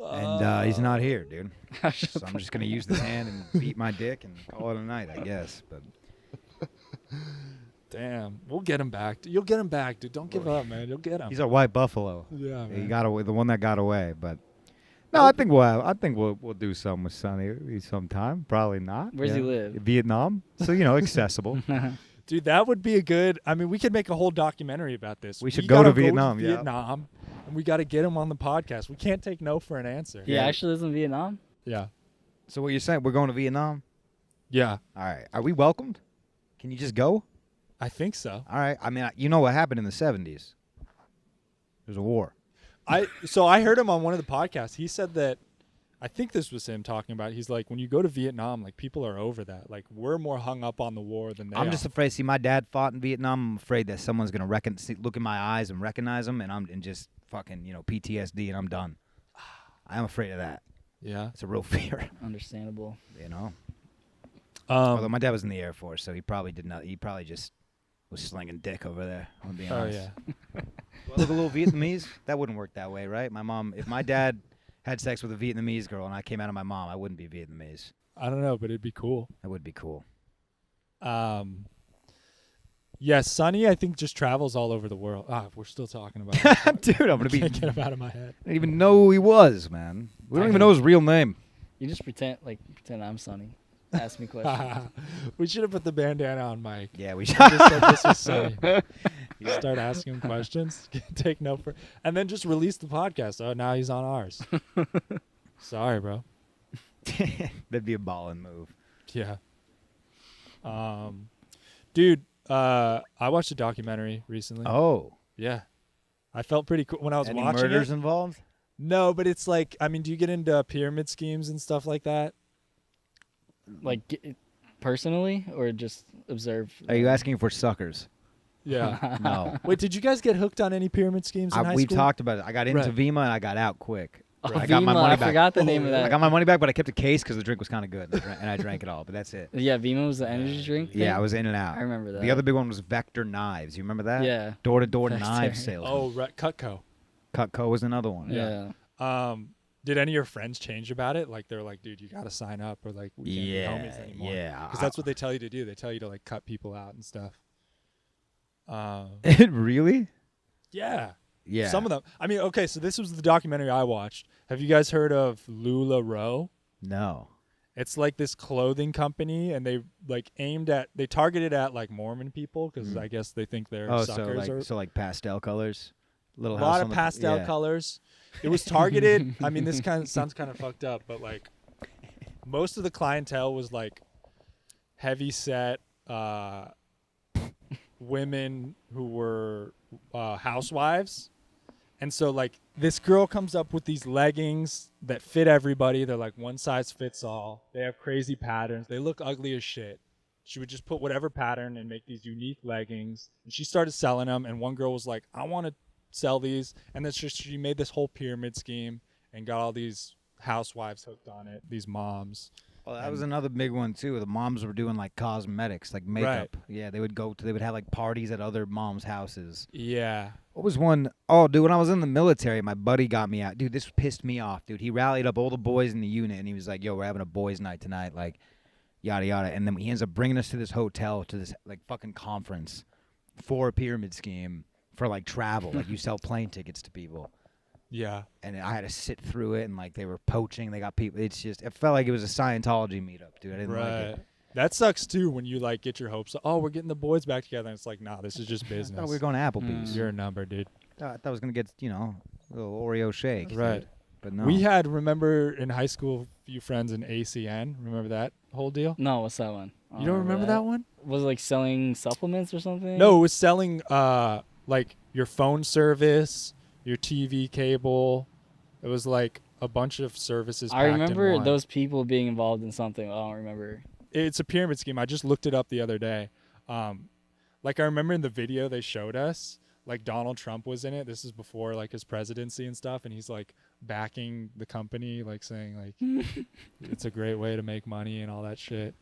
And he's not here, dude. So I'm just gonna use this hand and beat my dick and call it a night, I guess. But Damn, we'll get him back. You'll get him back, dude. Don't give up, man. You'll get him. he's a white buffalo. Yeah, man. He got away, the one that got away. But no, I think we'll do something with Sonny sometime. Probably not. Where's he live? Vietnam. So accessible. Dude, that would be a good. I mean, we could make a whole documentary about this. We should We go to gotta Vietnam, yeah. Vietnam, and we got to get him on the podcast. We can't take no for an answer. He actually lives in Vietnam? Yeah. So what you're saying? We're going to Vietnam? Yeah. All right. Are we welcomed? Can you just go? I think so. All right. I mean, you know what happened in the 70s? There's a war. So I heard him on one of the podcasts. He said that. I think this was him talking about it. He's like, when you go to Vietnam, like people are over that. Like we're more hung up on the war than they I'm are. just afraid. See, my dad fought in Vietnam. I'm afraid that someone's gonna look in my eyes and recognize him, and just fucking PTSD, and I'm done. I'm afraid of that. Yeah. It's a real fear. Understandable. Although my dad was in the Air Force, so he probably did not. He probably just was slinging dick over there. I'm being Oh honest. yeah. Look, a little Vietnamese. That wouldn't work that way, right? If my dad had sex with a Vietnamese girl and I came out of my mom, I wouldn't be Vietnamese. I don't know, but it'd be cool. That would be cool. Yeah, Sonny, I think just travels all over the world. We're still talking about it. Dude, I'm gonna be. Can't get him out of my head. I didn't even know who he was, man. We don't even know his real name. You just pretend I'm Sonny. Ask me questions. We should have put the bandana on Mike. Yeah, we Just said this was Sonny. You start asking him questions, take no for, and then just release the podcast. Oh, now he's on ours. Sorry, bro. That'd be a ballin' move. Yeah. Dude, I watched a documentary recently. Oh, Yeah. I felt pretty cool when I was any watching murders it. involved? No, but it's like, I mean, do you get into pyramid schemes and stuff like that? Like personally, or just observe? Are you asking for suckers? Yeah. No. Wait, did you guys get hooked on any pyramid schemes in high We school? talked about it. I got into Right. Vima and I got out quick. Oh, I got my Vima, money I back. forgot the name of that. I got my money back, but I kept a case because the drink was kind of good, and I drank it all. But that's it. Yeah, Vima was the energy drink. Yeah, I thing? was in and out. I remember that. The other big one was Vector Knives. You remember that? Yeah. Door-to-door Vector. knife sales. Oh, right. Cutco. Cutco was another one. Yeah. Did any of your friends change about it? Like they're like, dude, you got to sign up, or like we can't be homies anymore. Yeah. Because that's what they tell you to do. They tell you to like cut people out and stuff. Really? Yeah. Yeah. Some of them. I mean, okay, so this was the documentary I watched. Have you guys heard of LuLaRoe? No. It's like this clothing company, and they like they targeted at like Mormon people because I guess they think they're suckers. so like pastel colors. Little A house lot on of the- pastel yeah. colors. It was targeted. I mean, this kind of sounds kind of fucked up, but like most of the clientele was like heavy set, women who were housewives. And so, like, this girl comes up with these leggings that fit everybody. They're like one size fits all. They have crazy patterns. They look ugly as shit. She would just put whatever pattern and make these unique leggings. And she started selling them. And one girl was like, I want to sell these. And then she made this whole pyramid scheme and got all these housewives hooked on it, these moms. Well, that was another big one too. The moms were doing like cosmetics, like makeup. Right. Yeah, they would have like parties at other moms' houses. Yeah. What was one? Oh, dude, when I was in the military, my buddy got me out. Dude, this pissed me off, dude. He rallied up all the boys in the unit, and he was like, yo, we're having a boys' night tonight, like, yada, yada. And then he ends up bringing us to this hotel, to this, like, fucking conference for a pyramid scheme for, like, travel. Like, you sell plane tickets to people. Yeah. And I had to sit through it, and, like, they were poaching. They got people. It's just, it felt like it was a Scientology meetup, dude. I didn't like it. That sucks too when you like get your hopes up. Oh, we're getting the boys back together. And it's like, nah, this is just business. I thought we were going to Applebee's. You're a number, dude. I thought I was going to get, you know, a little Oreo shake. Right. Dude. But no. We had, remember in high school, a few friends in ACN. Remember that whole deal? No, what's that one? You don't remember that one? Was it like selling supplements or something? No, it was selling like your phone service, your TV cable. It was like a bunch of services. I remember in one. those people being involved in something. I don't remember. It's a pyramid scheme. I just looked it up the other day. Like I remember in the video they showed us, like Donald Trump was in it. This is before like his presidency and stuff, and he's like backing the company, like saying like it's a great way to make money and all that shit.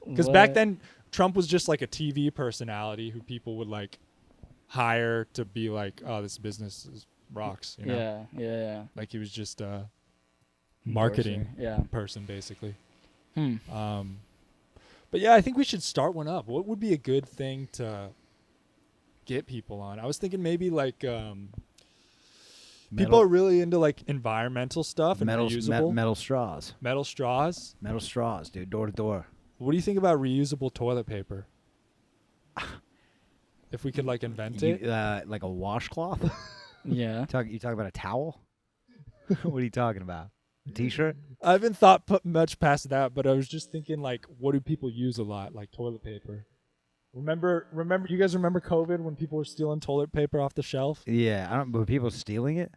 Because back then Trump was just like a TV personality who people would like hire to be like, oh, this business rocks. You know? Yeah. Like he was just a marketing person basically. But yeah, I think we should start one up. What would be a good thing to get people on? I was thinking maybe like people are really into like environmental stuff and reusable. Metal straws. Metal straws? Metal straws, dude, door to door. What do you think about reusable toilet paper? If we could like invent it? Like a washcloth? Yeah. You talking about a towel? What are you talking about? A t-shirt? I haven't thought much past that, but I was just thinking like, what do people use a lot? Like toilet paper. Remember? You guys remember COVID when people were stealing toilet paper off the shelf? Yeah, were people stealing it?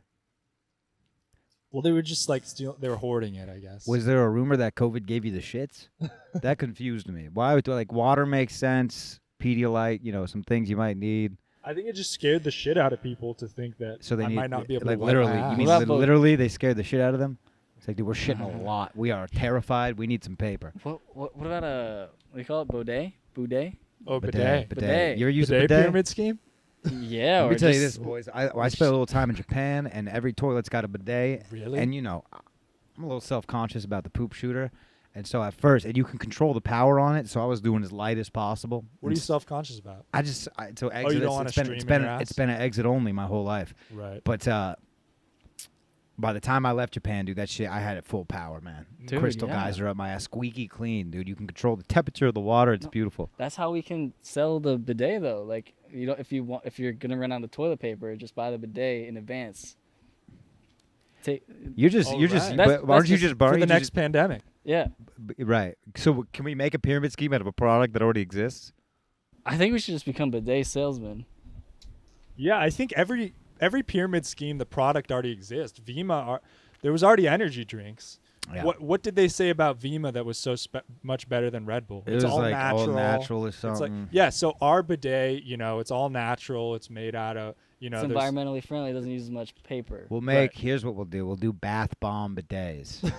Well, they were just like they were hoarding it, I guess. Was there a rumor that COVID gave you the shits? That confused me. Why would like water makes sense, Pedialyte, you know, some things you might need. I think it just scared the shit out of people to think that I might not be able to wipe literally. my ass. You mean literally they scared the shit out of them? It's like, dude, we're shitting a lot. We are terrified. We need some paper. What about what do you call it? Bidet? Oh, bidet. Bidet. You ever use a Bidet bidet? pyramid scheme? Yeah. Let me tell you this, boys. I spent a little time in Japan, and every toilet's got a bidet. Really? And, you know, I'm a little self-conscious about the poop shooter. And so at first, and you can control the power on it, so I was doing as light as possible. What are you self-conscious about? So exit. You don't want to stream in your ass? It's been an exit only my whole life. Right. But by the time I left Japan, dude, that shit, I had it full power, man. Dude, Crystal geyser up my ass, squeaky clean, dude. You can control the temperature of the water. It's beautiful. That's how we can sell the bidet, though. Like, you know, if you're gonna run out of toilet paper, just buy the bidet in advance. You're just. That's aren't you just for the next pandemic? Yeah. Right. So can we make a pyramid scheme out of a product that already exists? I think we should just become bidet salesmen. Yeah, I think every pyramid scheme, the product already exists. There was already energy drinks. Yeah. What did they say about Vima that was so much better than Red Bull? It's all natural or something. It's like, yeah, so our bidet, you know, it's all natural. It's made out of, you know, it's environmentally friendly. It doesn't use as much paper. Here's what we'll do. We'll do bath bomb bidets.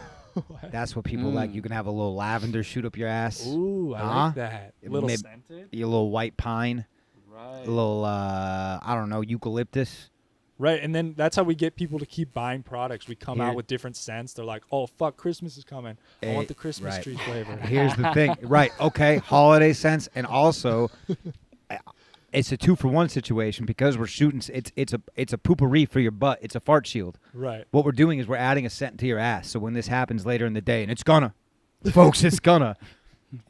That's what people like. You can have a little lavender shoot up your ass. Ooh, I like that. A little scented. A little white pine. Right. A little, I don't know, eucalyptus. Right, and then that's how we get people to keep buying products. We come out with different scents. They're like, oh, fuck, Christmas is coming. I want the Christmas tree flavor. Here's the thing. Right, okay, holiday scents, and also it's a 2-for-1 situation because we're shooting. It's a poopery for your butt. It's a fart shield. Right. What we're doing is we're adding a scent to your ass. So when this happens later in the day, and it's gonna, folks, it's gonna.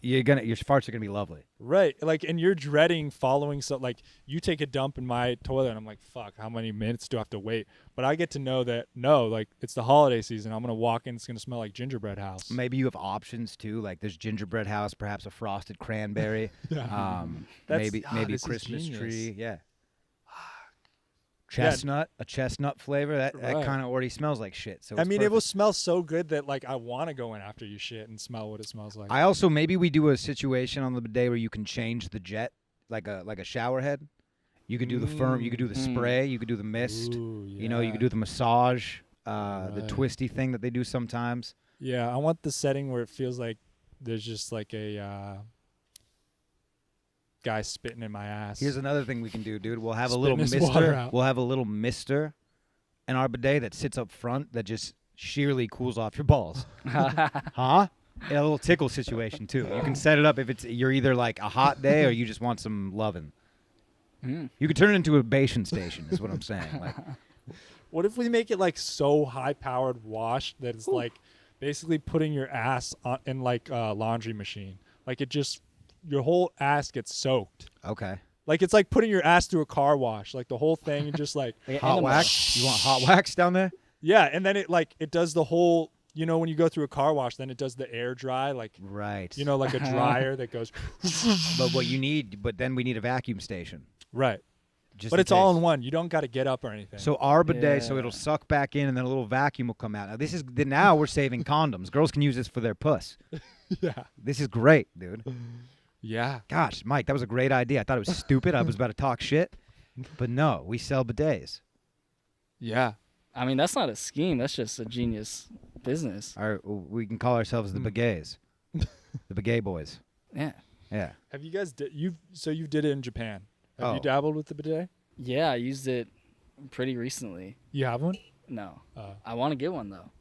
your farts are gonna be lovely. Right. Like, and you're dreading following. So, like, you take a dump in my toilet, and I'm like, fuck, how many minutes do I have to wait? But I get to know that, no, like, it's the holiday season. I'm going to walk in. It's going to smell like gingerbread house. Maybe you have options too. Like there's gingerbread house, perhaps a frosted cranberry. Yeah. Maybe this is Christmas genius. tree. Yeah. Chestnut, a chestnut flavor. That Right. kind of already smells like shit. So I it's mean, it will perfect. smell so good that, like, I want to go in after you shit and smell what it smells like. I also maybe we do a situation on the bidet where you can change the jet like a shower head. You could do the firm. You could do the spray. You could do the mist. Ooh, You know, you yeah. could do the massage, the Right. twisty thing that they do sometimes. Yeah, I want the setting where it feels like there's just like a guy spitting in my ass. Here's another thing we can do, dude. We'll have a Spitting little his water mister. out. We'll have a little mister in our bidet that sits up front that just sheerly cools off your balls. Huh? And a little tickle situation too. You can set it up if you're either like a hot day or you just want some loving. You could turn it into a bastion station, is what I'm saying. Like, What if we make it like so high-powered wash that it's like basically putting your ass in like a laundry machine? Like, it just, your whole ass gets soaked. okay. Like, it's like putting your ass through a car wash. Like, the whole thing, and just like, Hot wax? You want hot wax down there? yeah. And then it does the whole, you know, when you go through a car wash, then it does the air dry, like, Right. you know, like a dryer that goes, but then we need a vacuum station. right. Just But in it's all case. in one. You don't got to get up or anything. So our bidet, so Yeah. it'll suck back in, and then a little vacuum will come out. Now we're saving condoms. Girls can use this for their puss. yeah. This is great, dude. Yeah. Gosh, Mike, that was a great idea. I thought it was stupid. I was about to talk shit, but no, we sell bidets. Yeah. I mean, that's not a scheme. That's just a genius business. We can call ourselves the bidets, the bidet boys. Yeah. Yeah. Have you guys you did it in Japan? Have you Oh. dabbled with the bidet? Yeah, I used it pretty recently. You have one? No. Oh. I want to get one, though.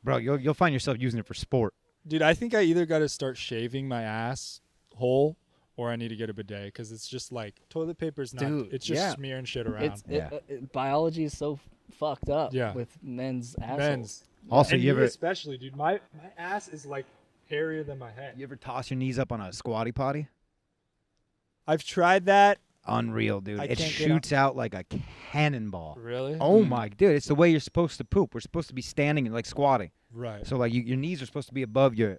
Bro, you'll find yourself using it for sport. Dude, I think I either got to start shaving my ass whole or I need to get a bidet because it's just like toilet paper's not. Dude, it's just yeah. smearing shit around. Yeah. Biology is so fucked up Yeah. with men's assholes. Men's. Also, And you me ever especially, dude. My ass is like hairier than my head. you ever toss your knees up on a squatty potty? I've tried that. Unreal, dude. I It can't get shoots out like a cannonball. Really? Oh my, dude, it's the way you're supposed to poop. We're supposed to be standing and like squatting. Right. So like your knees are supposed to be above your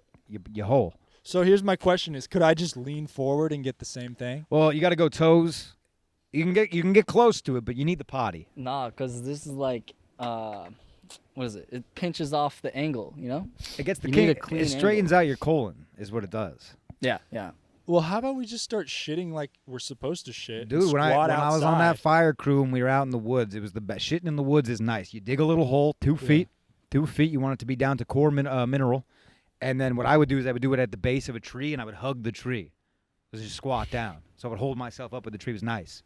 hole. So here's my question: is could I just lean forward and get the same thing? Well, you got to go toes. You can get close to it, but you need the potty. Nah, because this is like, what is it? It pinches off the angle, you know? It gets the You need a it clean straightens out your colon, is what it does. Yeah, yeah. Well, how about we just start shitting like we're supposed to shit? and Dude, when I squat was on that outside? fire crew and we were out in the woods, it was the best. Shitting in the woods is nice. You dig a little hole, 2 feet. 2 feet. You want it to be down to core mineral. And then what I would do is I would do it at the base of a tree and I would hug the tree. Just squat down. So I would hold myself up, but the tree was nice.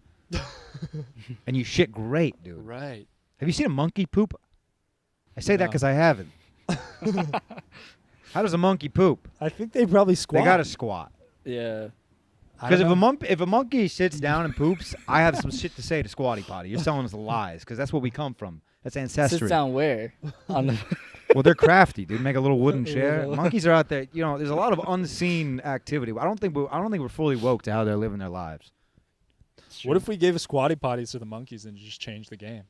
And you shit great, dude. Right. Have you seen a monkey poop? I say that No. because I haven't. How does a monkey poop? I think they probably squat. They got to squat. Yeah. I Because don't know. if a monkey sits down and poops, I have some shit to say to Squatty Potty. You're telling us lies because that's where we come from. That's ancestry. Sits down where? On the. Well, they're crafty, dude. Make a little wooden chair. Little- Monkeys are out there. You know, there's a lot of unseen activity. I don't think we're fully woke to how they're living their lives. What if we gave a squatty potties to the monkeys and just changed the game?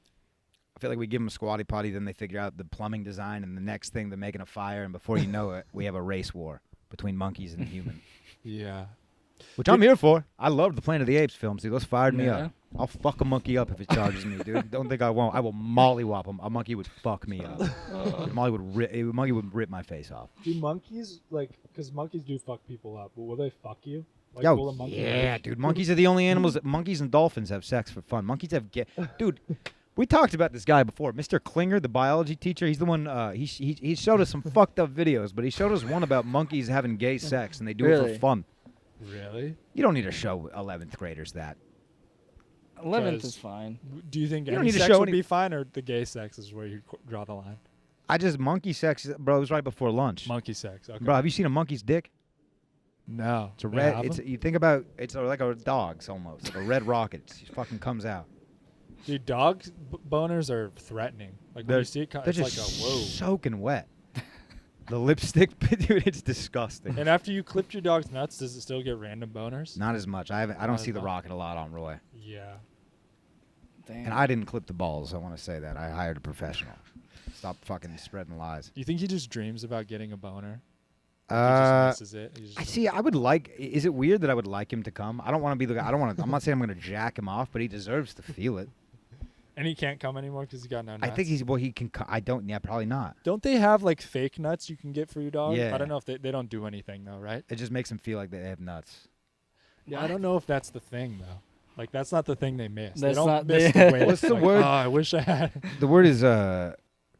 I feel like we give them a Squatty Potty, then they figure out the plumbing design, and the next thing they're making a fire, and before you know it, we have a race war between monkeys and human. Yeah. Which I'm here for. I love the Planet of the Apes films, dude. Those fired me Yeah. up. I'll fuck a monkey up if it charges me, dude. Don't think I won't. I will mollywop him. A monkey would fuck me up. A monkey would rip my face off. Do monkeys because monkeys do fuck people up, but will they fuck you? Like, Yo, will a monkey yeah, like- dude. Monkeys are the only animals that monkeys and dolphins have sex for fun. Monkeys have dude. We talked about this guy before, Mr. Klinger, the biology teacher. He's the one. He showed us some fucked up videos, but he showed us one about monkeys having gay sex and they do it Really? for fun. Really? You don't need to show 11th graders that. 11th Because- is fine. Do you think You don't any need to sex show would any- be fine, or the gay sex is where you draw the line? Monkey sex, bro. It was right before lunch. Monkey sex. Okay. Bro, have you seen a monkey's dick? No. It's a They red. have It's them? you think about like a dog's almost like a red rocket. It fucking comes out. Dude, dog boners are threatening. Like when They're- you see it, They're it's just like a whoa. soaking wet. The lipstick, dude, it's disgusting. And after you clipped your dog's nuts, does it still get random boners? Not as much. I don't Not see as the much. rocket a lot on Roy. Yeah. Damn. And I didn't clip the balls. I want to say that. I hired a professional. Stop fucking spreading lies. Do you think he just dreams about getting a boner? He Uh, just misses it. He's just I see. I would like. Is it weird that I would like him to come? I don't want to be the guy. I don't want to. I'm not saying I'm going to jack him off, but he deserves to feel it. And he can't come anymore because he got no nuts. I think he's. Well, he can. I don't. Yeah, probably not. Don't they have like fake nuts you can get for your dog? Yeah. I don't know if they don't do anything though, right? It just makes him feel like they have nuts. Yeah, I don't know if that's the thing though. Like that's not the thing they miss. They That's don't not miss the- the way. What's the like, word? Oh, I wish I had The word is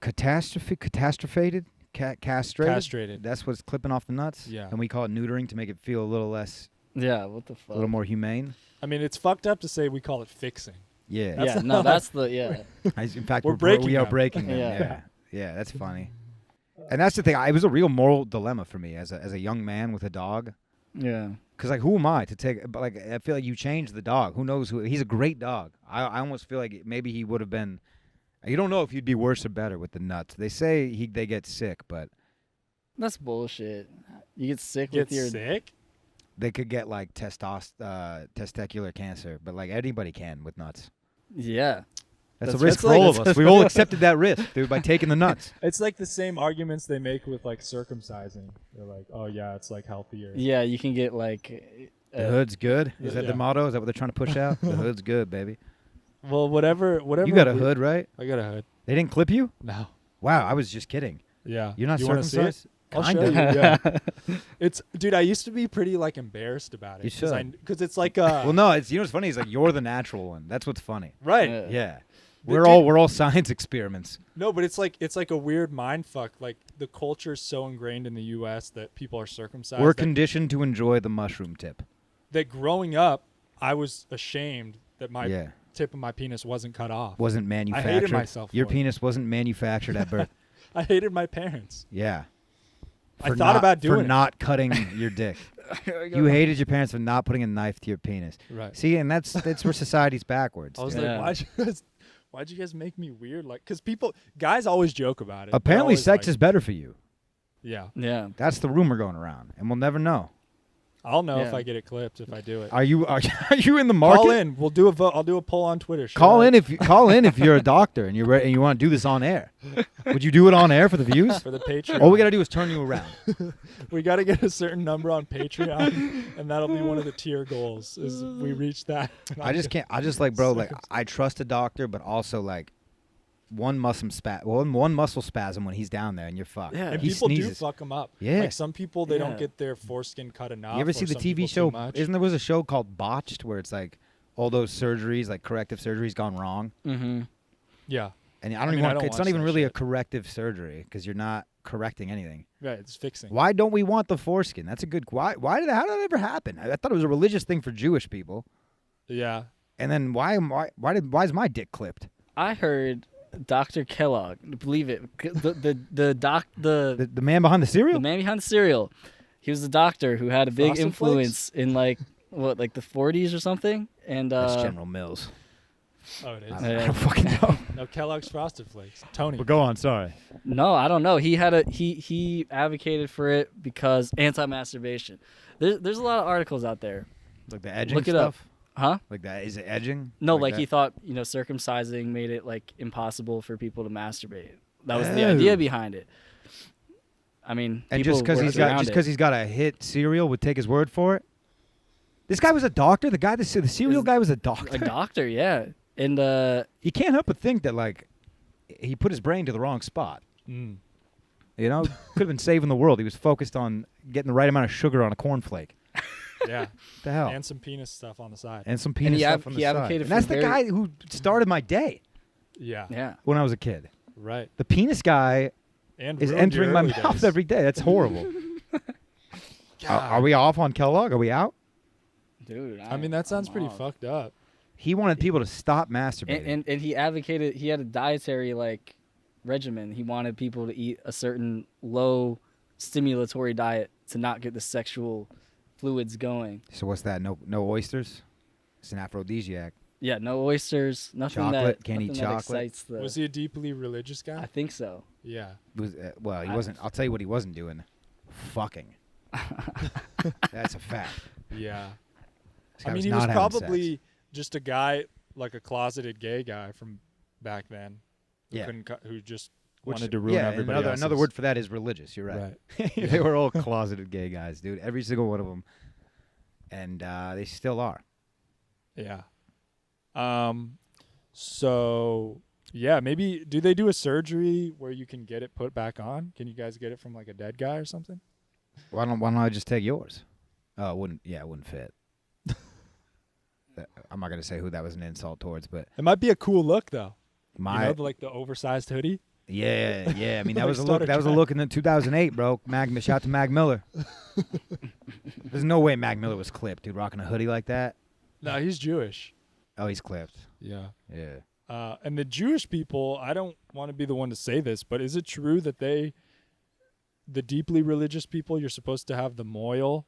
catastrophated, castrated. castrated. That's what's clipping off the nuts. Yeah. And we call it neutering to make it feel a little less, Yeah, what the a fuck? little more humane. I mean, it's fucked up to say we call it fixing. Yeah. That's Yeah, not no, like- that's the yeah. In fact, We're we breaking are them. breaking them. Yeah. Yeah. Yeah, that's funny. And that's the thing. It was a real moral dilemma for me as a young man with a dog. Yeah. Because, like, who am I to take? But, like, I feel like you changed the dog. Who knows who? He's a great dog. I almost feel like maybe he would have been. You don't know if he'd be worse or better with the nuts. They say they get sick, but That's bullshit. You get sick Get with your sick? they could get, like, testicular cancer. But, like, anybody can with nuts. Yeah. That's a That's- risk that's for like- all of us. We've all accepted that risk, dude, by taking the nuts. It's like the same arguments they make with like circumcising. They're like, oh yeah, it's like healthier. Yeah, you can get like The hood's good. Is that Yeah. the motto? Is that what they're trying to push out? The hood's good, baby. Well, whatever. You got a we- hood, right? I got a hood. They didn't clip you? No. Wow, I was just kidding. Yeah. You're not You wanna see it? circumcised? I'll Kinda. show you. Yeah. It's dude. I used to be pretty like embarrassed about it. You should. Because it's like Well, no, it's what's funny is like you're the natural one. That's what's funny. right. Yeah. Yeah, But we're dude- all science experiments. No, but it's like a weird mind fuck. Like the culture is so ingrained in the U.S. that people are circumcised. We're that, conditioned to enjoy the mushroom tip. that growing up, I was ashamed that my Yeah, tip of my penis wasn't cut off. wasn't manufactured. myself Your for it. penis wasn't manufactured at birth. I hated my parents. Yeah. I thought about doing for it. not cutting your dick. You hated your parents for not putting a knife to your penis. Right. See, and that's where society's backwards. I was dude. Yeah. like, why'd you guys make me weird? Like, because guys always joke about it. They're Apparently, always sex like, is better for you. Yeah. Yeah. That's the rumor going around, and we'll never know. I'll know if Yeah. I get it clipped if I do it. Are you in the market? Call in. We'll do a vote. I'll do a poll on Twitter. Should Call I- in if you're a doctor and you want to do this on air. Would you do it on air for the views? for the Patreon. All we gotta do is turn you around. We got to get a certain number on Patreon, and that'll be one of the tier goals. Is we reach that. I just can't. I just like, bro. Like, I trust a doctor, but also like one muscle spasm when he's down there, and you're fucked. Yeah. And He people do sneezes. fuck them up. Yeah. Like some people, they don't Yeah. get their foreskin cut enough. You ever or see the some TV people show? too much. There was a show called Botched where it's like all those surgeries, like corrective surgeries, gone wrong. Mm-hmm. Yeah. And I I don't mean, even I want. don't It's not watch even that really a shit. corrective surgery because you're not correcting anything. Right. It's fixing. Why don't we want the foreskin? That's a good. How did that ever happen? I thought it was a religious thing for Jewish people. Yeah. And then why is my dick clipped? I heard Dr. Kellogg, believe it, The man behind the cereal? the man behind the cereal. He was the doctor who had a big Frosted influence in like the 40s or something. And That's General Mills. Oh, it is. I don't fucking know. No, Kellogg's Frosted Flakes. Tony. But go on. Sorry. no, I don't know. He advocated for it because anti-masturbation. There's a lot of articles out there. Like the edging Look it up. stuff. Huh? Like that? Is it edging? No, like he that? thought, circumcising made it like impossible for people to masturbate. That was the Oh. idea behind it. I mean, And people just because worked around it. he's got a hit cereal would take his word for it. This guy was a doctor. The cereal guy was a doctor. a doctor, yeah, and He can't help but think that like he put his brain to the wrong spot. Mm. You know, could have been saving the world. He was focused on getting the right amount of sugar on a cornflake. Yeah. What the hell? And some penis stuff on the side. And some penis he stuff on the he side. advocated And that's for the very- guy who started my day Yeah. yeah. when I was a kid. Right. The penis guy And is ruined your entering my early mouth days. every day. That's horrible. God. Are we off on Kellogg? Are we out? Dude, I mean, that sounds I'm pretty off. fucked up. He wanted people to stop masturbating. And he advocated. He had a dietary like regimen. He wanted people to eat a certain low stimulatory diet to not get the sexual fluids going. So what's that? No oysters? It's an aphrodisiac. Yeah, no oysters, nothing Chocolate, that can't eat nothing that chocolate. excites the. Was he a deeply religious I guy? think so. Yeah. Was well, he I- wasn't. I'll tell you what he wasn't doing. Fucking. That's a fact. Yeah. This guy I mean, he not was having probably sex. just a guy, like a closeted gay guy from back then. Who Yeah. who just Which- wanted to ruin yeah, everybody another else's. word for that is religious. You're right. They were all closeted gay guys, dude. Every single one of them, and they still are. Yeah. So yeah, maybe do they do a surgery where you can get it put back on? Can you guys get it from like a dead guy or something? Why don't I just take yours? Oh, it wouldn't. Yeah, it wouldn't fit. I'm not gonna say who that was an insult towards, but It might be a cool look though. my Like the oversized hoodie. yeah. I mean, that Like was a start look. a That was a trend. look in the 2008, bro. Shout out to Mag Miller. There's no way Mag Miller was clipped, dude. Rocking a hoodie like that. No, he's Jewish. Oh, he's clipped. Yeah. Yeah. And the Jewish people, I don't want to be the one to say this, but is it true that the deeply religious people, you're supposed to have the moil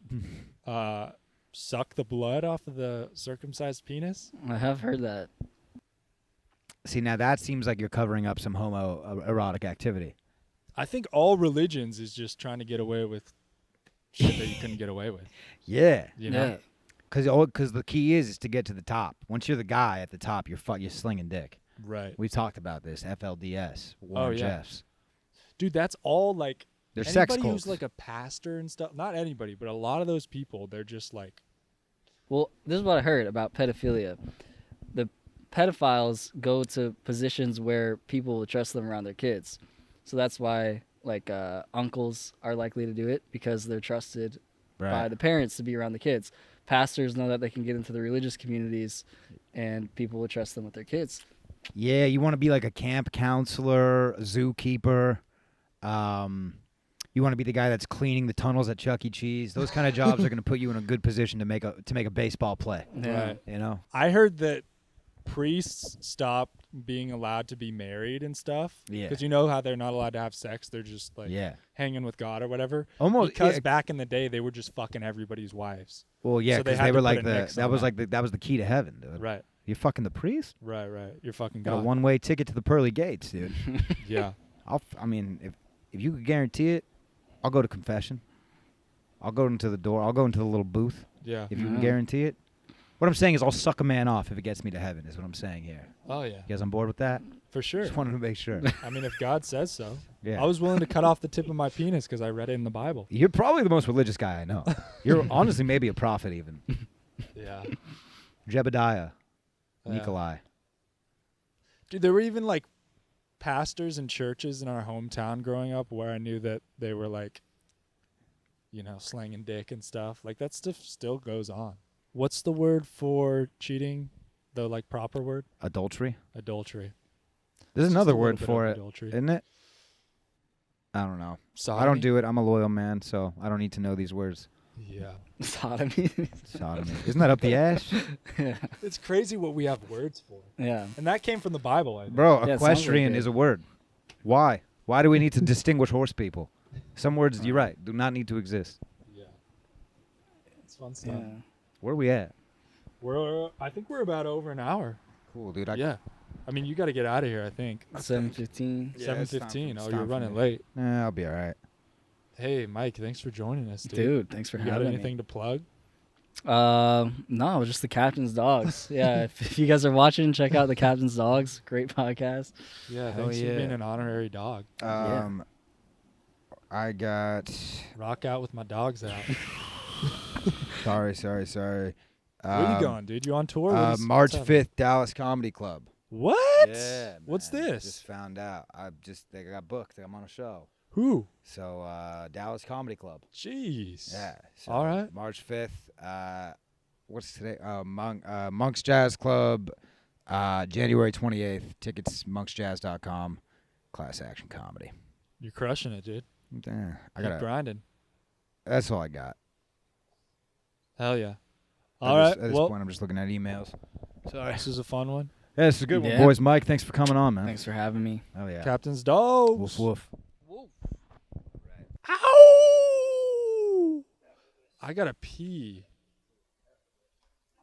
suck the blood off of the circumcised penis? I have heard that. See, now that seems like you're covering up some homoerotic activity. I think all religions is just trying to get away with shit that you couldn't get away with. Yeah. You know? Yeah. Because the key is to get to the top. Once you're the guy at the top, you're slinging dick. Right. We've talked about this. FLDS, Warren yeah. Jeffs. Dude, that's all like They're sex anybody cults. who's like a pastor and stuff. Not anybody, but a lot of those people, they're just like, Well, this is what I heard about pedophilia. The pedophiles go to positions where people will trust them around their kids. So that's why like uncles are likely to do it because they're trusted by the parents to be around the kids. Pastors know that they can get into the religious communities and people will trust them with their kids. Yeah, you want to be like a camp counselor, a zookeeper. You want to be the guy that's cleaning the tunnels at Chuck E. Cheese. Those kind of jobs are going to put you in a good position to make a baseball play. Yeah. right. You know? I heard that priests stopped being allowed to be married and stuff. Yeah. Because you know how they're not allowed to have sex. They're just like Yeah. hanging with God or whatever. Almost. Because Yeah. back in the day, they were just fucking everybody's wives. Well, yeah, so they because had they to were put like a nix that on was that. like that was the key to heaven, dude. Right. You fucking the priest? Right. You're fucking Got a God. one-way ticket to the pearly gates, dude. Yeah. I mean, if you could guarantee it, I'll go to confession. I'll go into the door. I'll go into the little booth Yeah. if you can Mhm. guarantee it. What I'm saying is I'll suck a man off if it gets me to heaven, is what I'm saying here. Oh, yeah. You guys on board with that? For sure. Just wanted to make sure. I mean, if God says so. Yeah. I was willing to cut off the tip of my penis because I read it in the Bible. You're probably the most religious guy I know. You're honestly maybe a prophet even. Yeah. Jebediah, Yeah. Nikolai. Dude, there were even like pastors and churches in our hometown growing up where I knew that they were like, you know, slanging dick and stuff. Like that stuff still goes on. What's the word for cheating? The like proper word? Adultery. Adultery. There's It's just another a little word bit for of it, adultery. isn't it? I don't know. Sodomy? I don't do it. I'm a loyal man, so I don't need to know these words. Yeah. Sodomy. Sodomy. Isn't that up the ass? Yeah. It's crazy what we have words for. Yeah. And that came from the Bible, I think. Bro, Yeah, it sounds like equestrian it. is a word. Why? Why do we need to distinguish horse people? Some words, you're right, do not need to exist. Yeah. It's fun stuff. Yeah. Where are we at? I think we're about over an hour. Cool, dude. Yeah. I mean, you got to get out of here, I think. 7:15. Yeah, it's time 7:15. for- Oh, it's you're time for running me. late. I'll be all right. Hey, Mike, thanks for joining us, dude. Dude, thanks for You got having anything me. to plug? No, just the Captain's Dogs. Yeah, if you guys are watching, check out the Captain's Dogs. Great podcast. Yeah, Hell thanks for yeah. being an honorary dog. I got. Rock out with my dogs out. Sorry. Where you going, dude? You on tour? What's March happening? 5th, Dallas Comedy Club. What? Yeah. What's man, this? Just found out. They got booked. I'm on a show. Who? So Dallas Comedy Club. Jeez. Yeah. So All right. March 5th. What's today? Monk's Jazz Club. January 28th. Tickets monksjazz.com. Class action comedy. You're crushing it, dude. I Keep got. grinding. That's all I got. Hell yeah. All right. At this Well, point, I'm just looking at emails. Sorry. this is a fun one. Yeah, this is a good one, Yeah. boys. Mike, thanks for coming on, man. Thanks for having me. Oh yeah. Captain's dogs. Woof woof. Ow! I gotta pee.